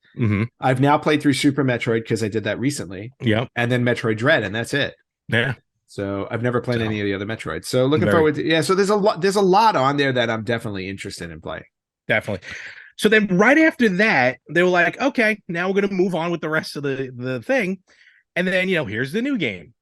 I've now played through Super Metroid because I did that recently. And then Metroid Dread, and that's it. Yeah. So I've never played any of the other Metroids. So looking forward to so there's a lot on there that I'm definitely interested in playing. Definitely. So then right after that, they were like, okay, now we're gonna move on with the rest of the thing. And then here's the new game.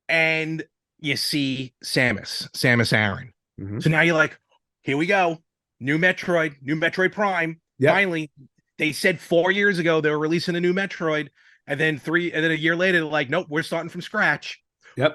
And you see Samus Aran. So now you're like, here we go. New Metroid Prime. Finally, they said 4 years ago they were releasing a new Metroid, and then a year later, they're like, nope, we're starting from scratch.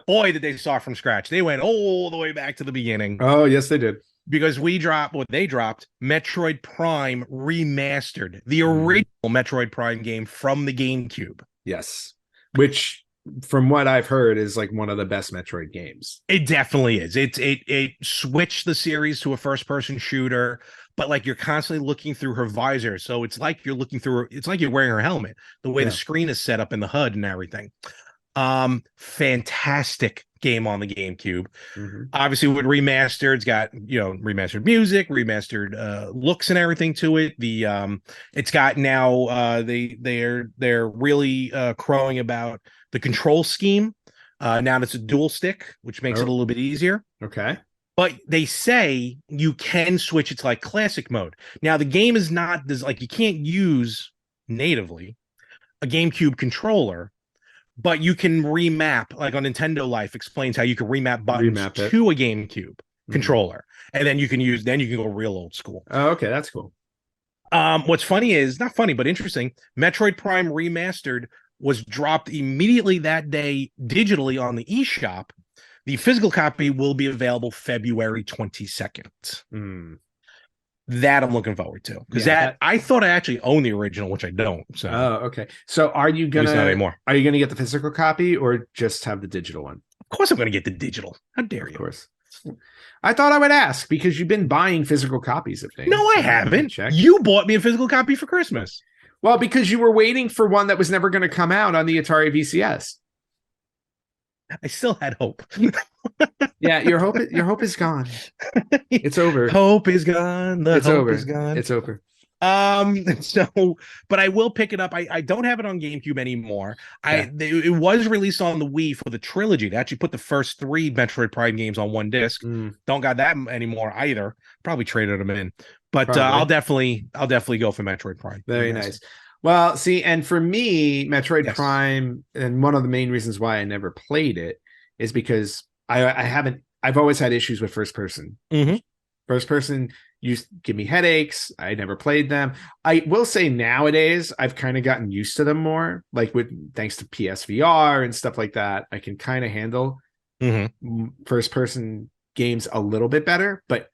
Boy, did they start from scratch. They went all the way back to the beginning. Oh, yes, they did. Because they dropped Metroid Prime Remastered, the original Metroid Prime game from the GameCube. Yes. Which, from what I've heard, is like one of the best Metroid games. It definitely is. It switched the series to a first-person shooter, but like you're constantly looking through her visor, so it's like you're looking through her, it's like you're wearing her helmet, the way the screen is set up in the HUD and everything. Fantastic game on the GameCube. Obviously with remastered, it's got remastered music, remastered looks and everything to it. It's got now they're really crowing about the control scheme. Now it's a dual stick, which makes it a little bit easier. Okay. But they say you can switch it to like classic mode. Now the game is not like you can't use natively a GameCube controller, but you can remap, like on Nintendo Life explains how you can remap buttons to a GameCube controller, and then you can go real old school. Oh, okay, that's cool. What's funny is, not funny, but interesting, Metroid Prime Remastered was dropped immediately that day digitally on the eShop. The physical copy will be available February 22nd. That I'm looking forward to, because I thought I actually own the original, which I don't. So okay. So are you gonna not anymore. Are you gonna get the physical copy or just have the digital one? Of course I'm gonna get the digital. How dare you? Of course. I thought I would ask because you've been buying physical copies of things. No, I haven't. You bought me a physical copy for Christmas. Well, because you were waiting for one that was never going to come out on the Atari VCS. I still had hope. Yeah, your hope is gone. It's over. Hope is gone. It's over. Is gone. It's over. So, but I will pick it up. I don't have it on GameCube anymore. It was released on the Wii for the trilogy. They actually put the first 3 Metroid Prime games on one disc. Don't got that anymore either. Probably traded them in. But I'll definitely go for Metroid Prime. Very nice. Well, see, and for me, Metroid Prime, and one of the main reasons why I never played it is because I've always had issues with first person. First person used to give me headaches. I never played them. I will say nowadays I've kind of gotten used to them more, like thanks to PSVR and stuff like that. I can kind of handle first person games a little bit better, but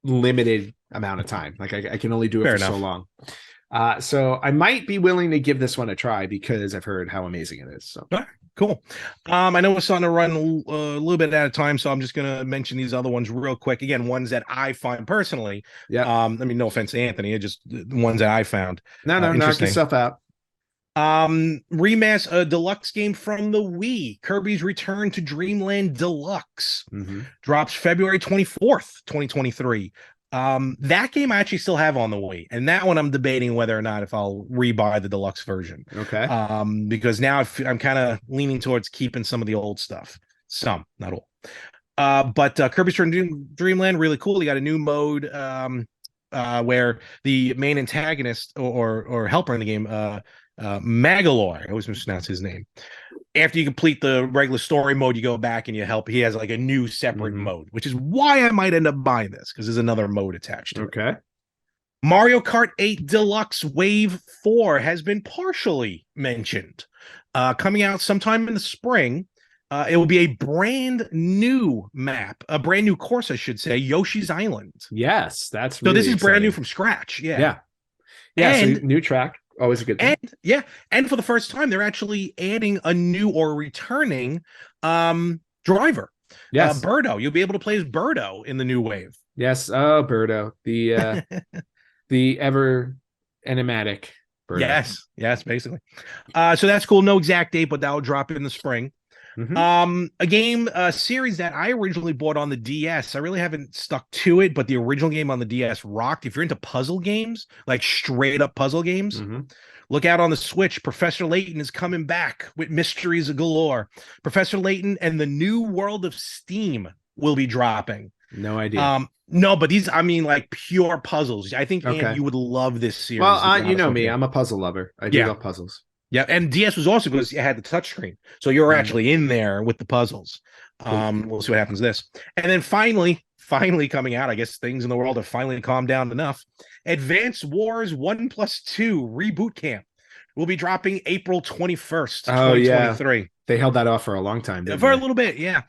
limited amount of time. Like I can only do it for so long. So I might be willing to give this one a try because I've heard how amazing it is. So Cool. I know we're starting to run a little bit out of time, so I'm just going to mention these other ones real quick. Again, ones that I find personally. Yeah. I mean, no offense to Anthony, just the ones that I found. No, knock yourself out. Remaster a deluxe game from the Wii, Kirby's Return to Dreamland Deluxe, drops February 24th, 2023. That game I actually still have on the Wii, and that one I'm debating whether or not if I'll rebuy the deluxe version. Okay. Because now I'm kind of leaning towards keeping some of the old stuff. Some, not all. But Kirby's Return to Dreamland, really cool. You got a new mode where the main antagonist or helper in the game, Magalore, I always mispronounce his name. After you complete the regular story mode, you go back and you help. He has like a new separate mode, which is why I might end up buying this because there's another mode attached to it. Mario Kart 8 Deluxe Wave 4 has been partially mentioned. Coming out sometime in the spring. It will be a brand new map, a brand new course, I should say, Yoshi's Island. Yes, that's really so. This is exciting. Brand new from scratch. Yeah. And, so new track. Always a good thing. And for the first time, they're actually adding a new or returning driver. Yes. Birdo. You'll be able to play as Birdo in the new wave. Yes. Oh, Birdo. The the ever enigmatic Birdo. Yes, basically. So that's cool. No exact date, but that'll drop in the spring. A game series that I originally bought on the DS. I really haven't stuck to it, but the original game on the DS rocked. If you're into puzzle games, like straight up puzzle games, look out on the Switch. Professor Layton is coming back with mysteries galore. Professor Layton and the New World of Steam will be dropping. No idea. No, but these, I mean, like pure puzzles. I think Ann, you would love this series. Well, you know me, I'm a puzzle lover. I do love puzzles. Yeah, and DS was also because it had the touchscreen, so you're actually in there with the puzzles. We'll see what happens this, and then finally coming out. I guess things in the world have finally calmed down enough. Advance Wars 1+2 Reboot Camp will be dropping April 21st, 2023. Yeah. They held that off for a long time. For a little bit, yeah.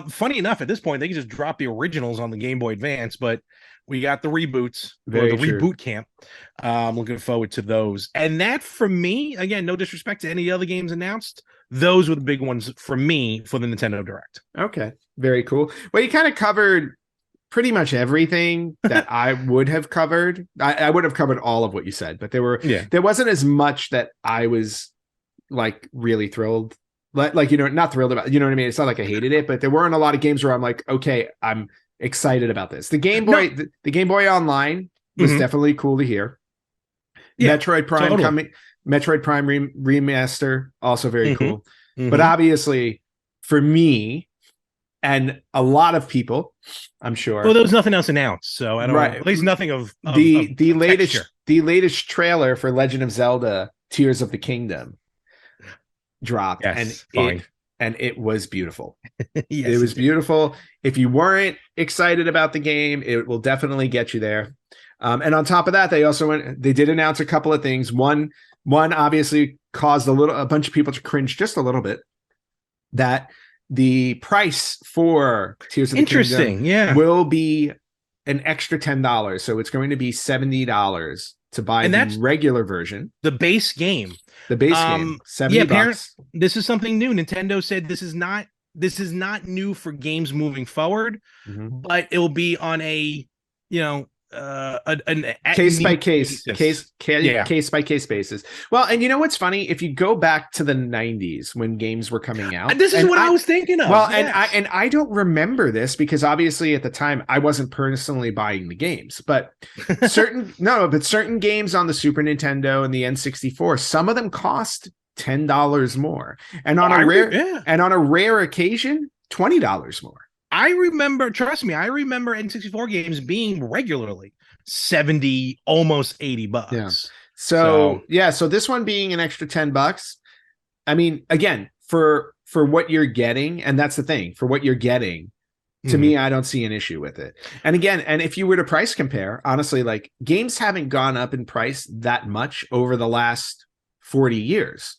Funny enough, at this point, they can just drop the originals on the Game Boy Advance, but we got the reboots or the reboot camp. Looking forward to those. And that, for me, again, no disrespect to any other games announced, those were the big ones for me for the Nintendo Direct. Okay, very cool. Well, you kind of covered pretty much everything that I would have covered. I would have covered all of what you said, but there wasn't as much that I was like really thrilled. Like, you know, not thrilled about, you know what I mean? It's not like I hated it, but there weren't a lot of games where I'm like, okay, I'm excited about this. The Game Boy, the Game Boy Online was definitely cool to hear. Yeah, Metroid Prime coming, Metroid Prime remaster, also very cool. But obviously, for me and a lot of people, I'm sure. Well, there was nothing else announced, so I don't know. At least nothing of the latest trailer for Legend of Zelda: Tears of the Kingdom dropped, and it was beautiful. It was beautiful. If you weren't excited about the game, it will definitely get you there. And on top of that, they did announce a couple of things. One obviously caused a bunch of people to cringe just a little bit. That the price for Tears of the Kingdom will be an extra $10. So it's going to be $70 to buy the regular version. The base game. The base game. $70. This is something new. Nintendo said this is not new for games moving forward, but it will be on a, you know, an case by case by case basis. Well, and you know what's funny? If you go back to the 90s when games were coming out, this is what I was thinking of. Well, and I don't remember this because obviously at the time I wasn't personally buying the games, but certain games on the Super Nintendo and the N64, some of them cost $10 more, and on a rare occasion, $20 more. I remember N64 games being regularly 70, almost $80. Yeah. So this one being an extra $10. I mean, again, for what you're getting, and that's the thing, for what you're getting, to me, I don't see an issue with it. And again, and if you were to price compare, honestly, like games haven't gone up in price that much over the last 40 years.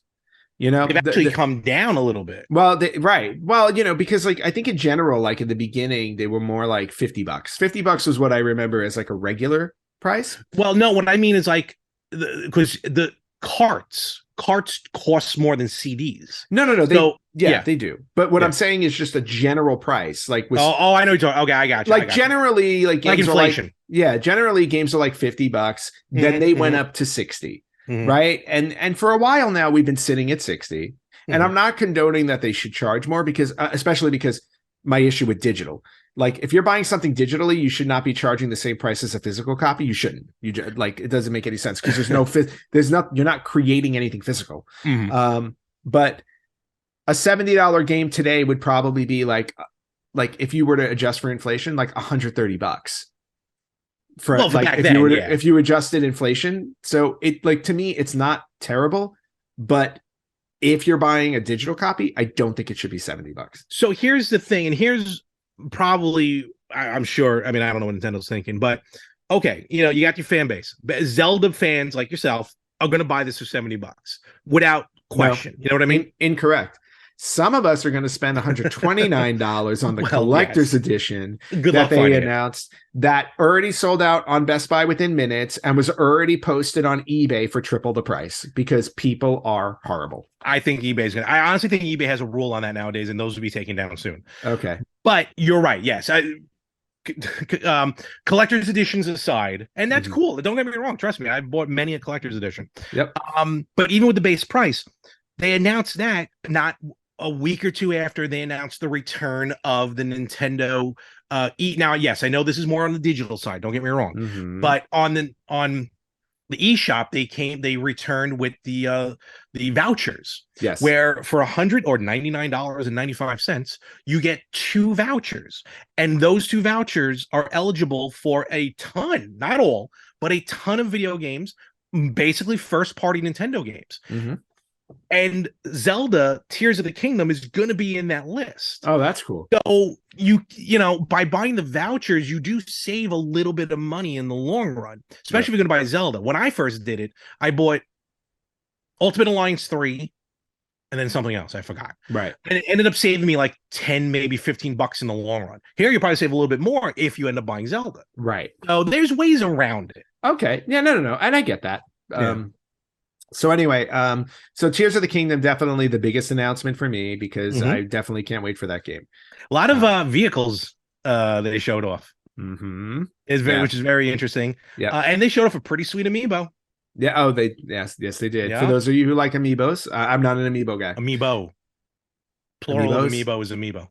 You know, they've actually come down a little bit. Well, right. Well, you know, because like I think in general, like in the beginning, they were more like $50. $50 was what I remember as like a regular price. Well, no, what I mean is like because the carts. Carts cost more than CDs. No. So, They do. But what I'm saying is just a general price. Like, I know you're talking. Okay, I got you. Like, generally, like games inflation. Generally games are like $50. Then they went up to 60, right? And for a while now, we've been sitting at 60. And I'm not condoning that they should charge more because, especially because my issue with digital. Like, if you're buying something digitally, you should not be charging the same price as a physical copy. You shouldn't. It doesn't make any sense because you're not creating anything physical. But a $70 game today would probably be like if you were to adjust for inflation, like $130 for like if you adjusted inflation. So it, like, to me, it's not terrible, but if you're buying a digital copy, I don't think it should be $70. So here's the thing, and here's probably, I'm sure, I mean, I don't know what Nintendo's thinking, but okay, you got your fan base. Zelda fans like yourself are going to buy this for $70 without question. No, you know what I mean? Incorrect. Some of us are going to spend $129 on the collector's edition that they announced that already sold out on Best Buy within minutes and was already posted on eBay for triple the price because people are horrible. I think I honestly think eBay has a rule on that nowadays, and those will be taken down soon. Okay. But you're right. Yes. Collector's editions aside, and that's cool. Don't get me wrong. Trust me. I've bought many a collector's edition. Yep. But even with the base price, they announced that not a week or two after they announced the return of the Nintendo Now, yes, I know this is more on the digital side. Don't get me wrong, but on the eShop, they returned with the vouchers. Yes, where for $199.95 you get 2 vouchers, and those 2 vouchers are eligible for a ton, not all, but a ton of video games, basically first party Nintendo games. And Zelda Tears of the Kingdom is going to be in that list. Oh, that's cool. So by buying the vouchers, you do save a little bit of money in the long run, especially if you're going to buy Zelda. When I first did it, I bought Ultimate Alliance 3 and then something else I forgot. Right. And it ended up saving me like 10, maybe $15 in the long run. Here, you probably save a little bit more if you end up buying Zelda. Right. So there's ways around it. Okay. Yeah, no. And I get that. So anyway, so Tears of the Kingdom, definitely the biggest announcement for me because I definitely can't wait for that game. A lot of vehicles they showed off, which is very interesting. Yeah, and they showed off a pretty sweet amiibo. Yeah. Oh, yes, they did. Yeah. For those of you who like amiibos, I'm not an amiibo guy. Amiibo. Plural of amiibo is amiibo.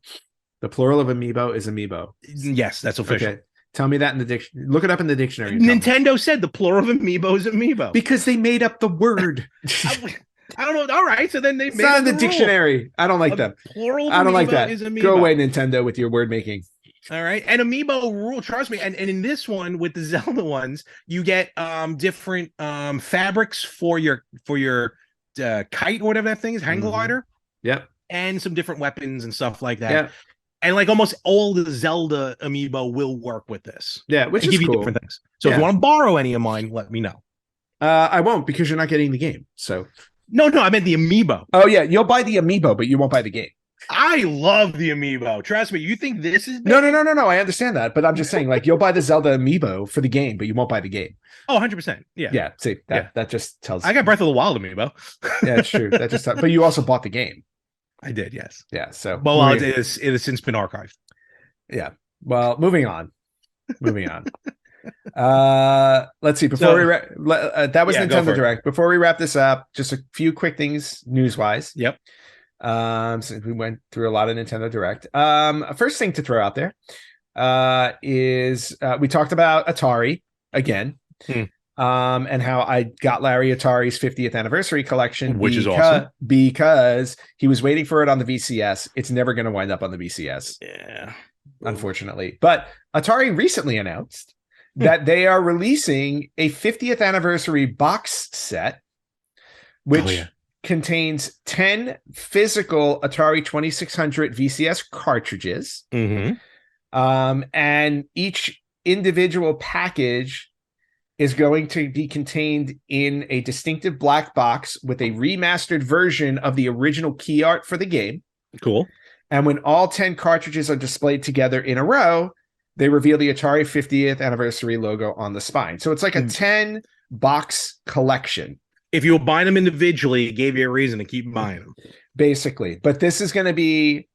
The plural of amiibo is amiibo. Yes, that's official. Okay. Tell me that in the dictionary. Look it up in the dictionary. Nintendo said the plural of amiibo is amiibo. Because they made up the word. I don't know. All right. So then it's not in the dictionary. I don't like them. Plural of I don't like that. Is amiibo. Go away, Nintendo, with your word making. All right. And amiibo rule, trust me. And in this one, with the Zelda ones, you get different fabrics for your kite or whatever that thing is, hang glider. Yep. And some different weapons and stuff like that. Yeah. And like almost all the Zelda amiibo will work with this. Yeah, which is cool. Different things. So if you want to borrow any of mine, let me know. I won't, because you're not getting the game. So no, I meant the amiibo. Oh yeah, you'll buy the amiibo, but you won't buy the game. I love the amiibo. Trust me. You think this is big? No. I understand that, but I'm just saying, like, you'll buy the Zelda amiibo for the game, but you won't buy the game. Oh, 100%. Yeah. Yeah. See, that just tells. I got Breath of the Wild amiibo. Yeah, it's true. That just. But you also bought the game. I did, yes. Yeah. So, well, it has since been archived. Yeah. Well, moving on. Let's see. Before that was Nintendo Direct. Before we wrap this up, just a few quick things news wise. Yep. Since we went through a lot of Nintendo Direct. First thing to throw out there is we talked about Atari again. And how I got Larry Atari's 50th anniversary collection, which is awesome, because he was waiting for it on the VCS. It's never going to wind up on the VCS. Yeah. Unfortunately. But Atari recently announced that they are releasing a 50th anniversary box set, which contains 10 physical Atari 2600 VCS cartridges. And each individual package is going to be contained in a distinctive black box with a remastered version of the original key art for the game. Cool. And when all 10 cartridges are displayed together in a row, they reveal the Atari 50th anniversary logo on the spine. So it's like a 10 box collection. If you were buying them individually, it gave you a reason to keep buying them. Basically. But this is going to be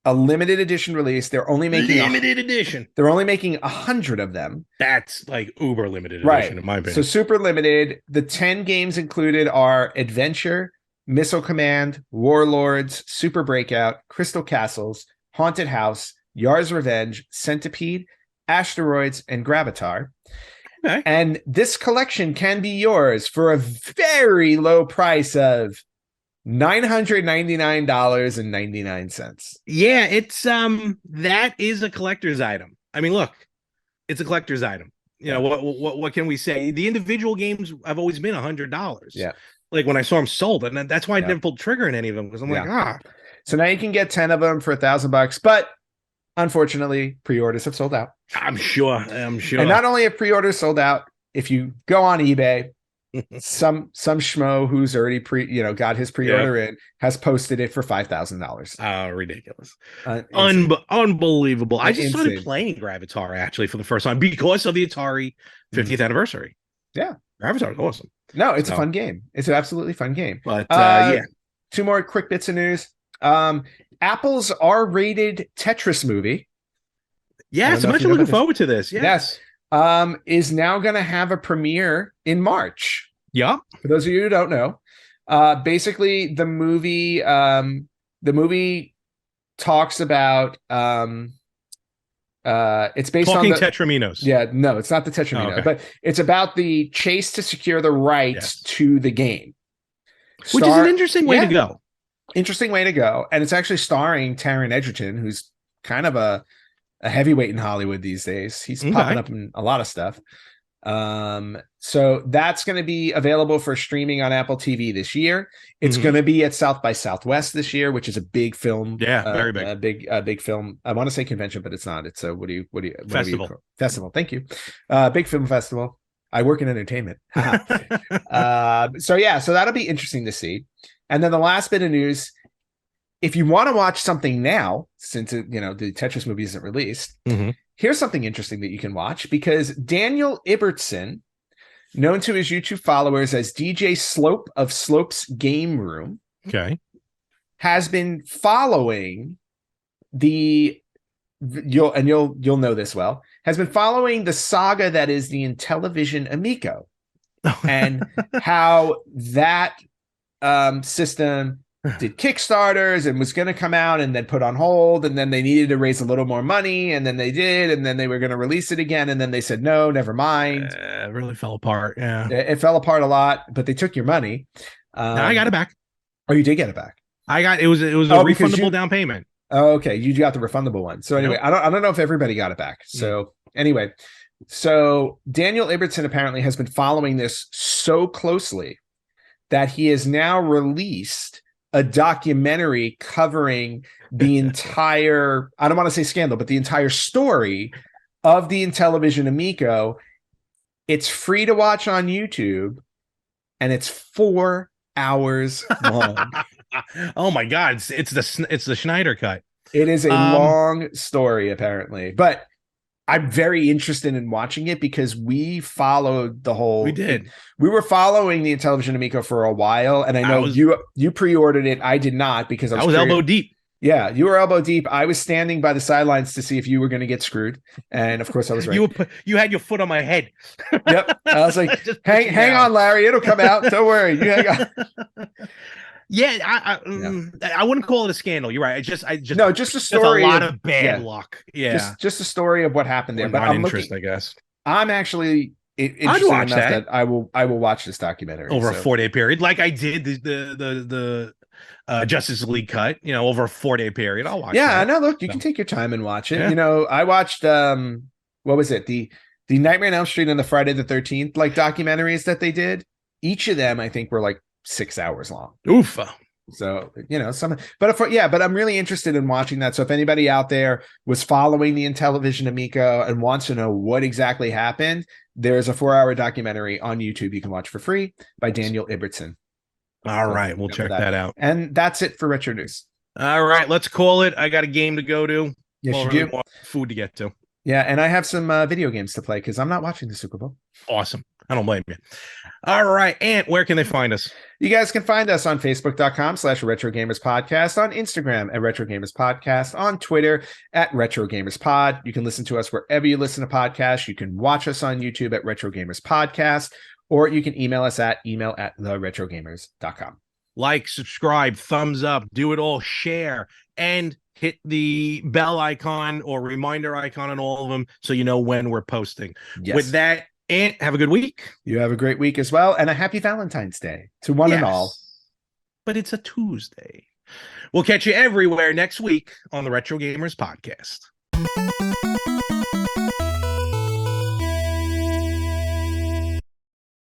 a limited edition release. They're only making limited edition. They're only making 100 of them. That's like uber limited right. edition, in my opinion. So super limited. The 10 games included are Adventure, Missile Command, Warlords, Super Breakout, Crystal Castles, Haunted House, Yar's Revenge, Centipede, Asteroids, and Gravatar. Okay. And this collection can be yours for a very low price of $999.99. Yeah, it's that is a collector's item. I mean, look, it's a collector's item. You know, what can we say? The individual games have always been $100. Yeah. Like when I saw them sold, and that's why I never pulled trigger in any of them, because I'm like, So now you can get 10 of them for $1,000, but unfortunately, pre-orders have sold out. I'm sure. And not only have pre-orders sold out, if you go on eBay, some schmo who's already got his pre-order in has posted it for $5,000. Oh, ridiculous. Unbelievable. I just started playing Gravatar actually for the first time because of the Atari 50th anniversary. Yeah. Gravatar is awesome. No, it's a fun game. It's an absolutely fun game. But two more quick bits of news. Apple's R-rated Tetris movie. Yeah, so I'm actually looking forward to this. Yes. Is now going to have a premiere in March. Yeah. For those of you who don't know, basically the movie talks about it's based Talking on the Tetraminos. Yeah, no, it's not the Tetramino, but it's about the chase to secure the rights to the game. Which is an interesting way to go. Interesting way to go. And it's actually starring Taron Egerton, who's kind of a heavyweight in Hollywood these days. He's popping up in a lot of stuff. So that's going to be available for streaming on Apple TV this year. It's going to be at South by Southwest this year, which is a big film. Yeah, very big. Big film. I want to say convention, but it's not. It's a festival. Festival. Thank you. Big film festival. I work in entertainment. So that'll be interesting to see. And then the last bit of news, if you want to watch something now, since the Tetris movie isn't released, here's something interesting that you can watch, because Daniel Ibbotson, known to his YouTube followers as DJ Slope of Slope's Game Room, has been following you'll know this well, has been following the saga that is the Intellivision Amico and how that system did Kickstarters and was going to come out and then put on hold, and then they needed to raise a little more money, and then they did, and then they were going to release it again, and then they said no, never mind. It really fell apart. Yeah, it fell apart a lot, but they took your money. I got it back. Oh, you did get it back. It was a refundable down payment. Oh, okay, you got the refundable one. So anyway, I don't know if everybody got it back. So anyway, so Daniel Ibbotson apparently has been following this so closely that he has now released a documentary covering the entire, I don't want to say scandal, but the entire story of the Intellivision Amico. It's free to watch on YouTube, and it's 4 hours long. Oh my God. It's the Schneider cut. It is a long story, apparently, but I'm very interested in watching it because we followed the whole. We did. We were following the Intellivision Amico for a while, and I know you pre-ordered it. I did not because I was elbow deep. Yeah, you were elbow deep. I was standing by the sidelines to see if you were going to get screwed, and of course I was right. You had your foot on my head. Yep. I was like, hang on, Larry. It'll come out. Don't worry. You hang on. Yeah, I wouldn't call it a scandal. You're right. Just a story. A lot of bad luck. Yeah, just a story of what happened there. But I'm I guess. I'm actually interested enough that I will watch this documentary over a 4-day period, like I did the Justice League cut. Over a 4-day period, I'll watch. Yeah, I know. Look, you can take your time and watch it. Yeah. I watched what was it, the Nightmare on Elm Street and the Friday the 13th documentaries that they did. Each of them, I think, were like 6 hours long. Oof. So, but I'm really interested in watching that. So if anybody out there was following the Intellivision Amico and wants to know what exactly happened, there's a 4-hour documentary on YouTube you can watch for free by Daniel Ibbotson. All right. We'll check that out. And that's it for Retro News. All right. Let's call it. I got a game to go to. Yes, you do. Food to get to. Yeah. And I have some video games to play because I'm not watching the Super Bowl. Awesome. I don't blame you. All right, Ant, where can they find us? You guys can find us on Facebook.com/RetroGamersPodcast, on Instagram at RetroGamersPodcast, on Twitter at RetroGamersPod. You can listen to us wherever you listen to podcasts. You can watch us on YouTube at RetroGamersPodcast, or you can email us at email@theretrogamers.com. Like, subscribe, thumbs up, do it all, share, and hit the bell icon or reminder icon on all of them so you know when we're posting. Yes. With that, and have a good week. You have a great week as well, and a happy Valentine's Day to one and all. But it's a Tuesday. We'll catch you everywhere next week on the Retro Gamers Podcast.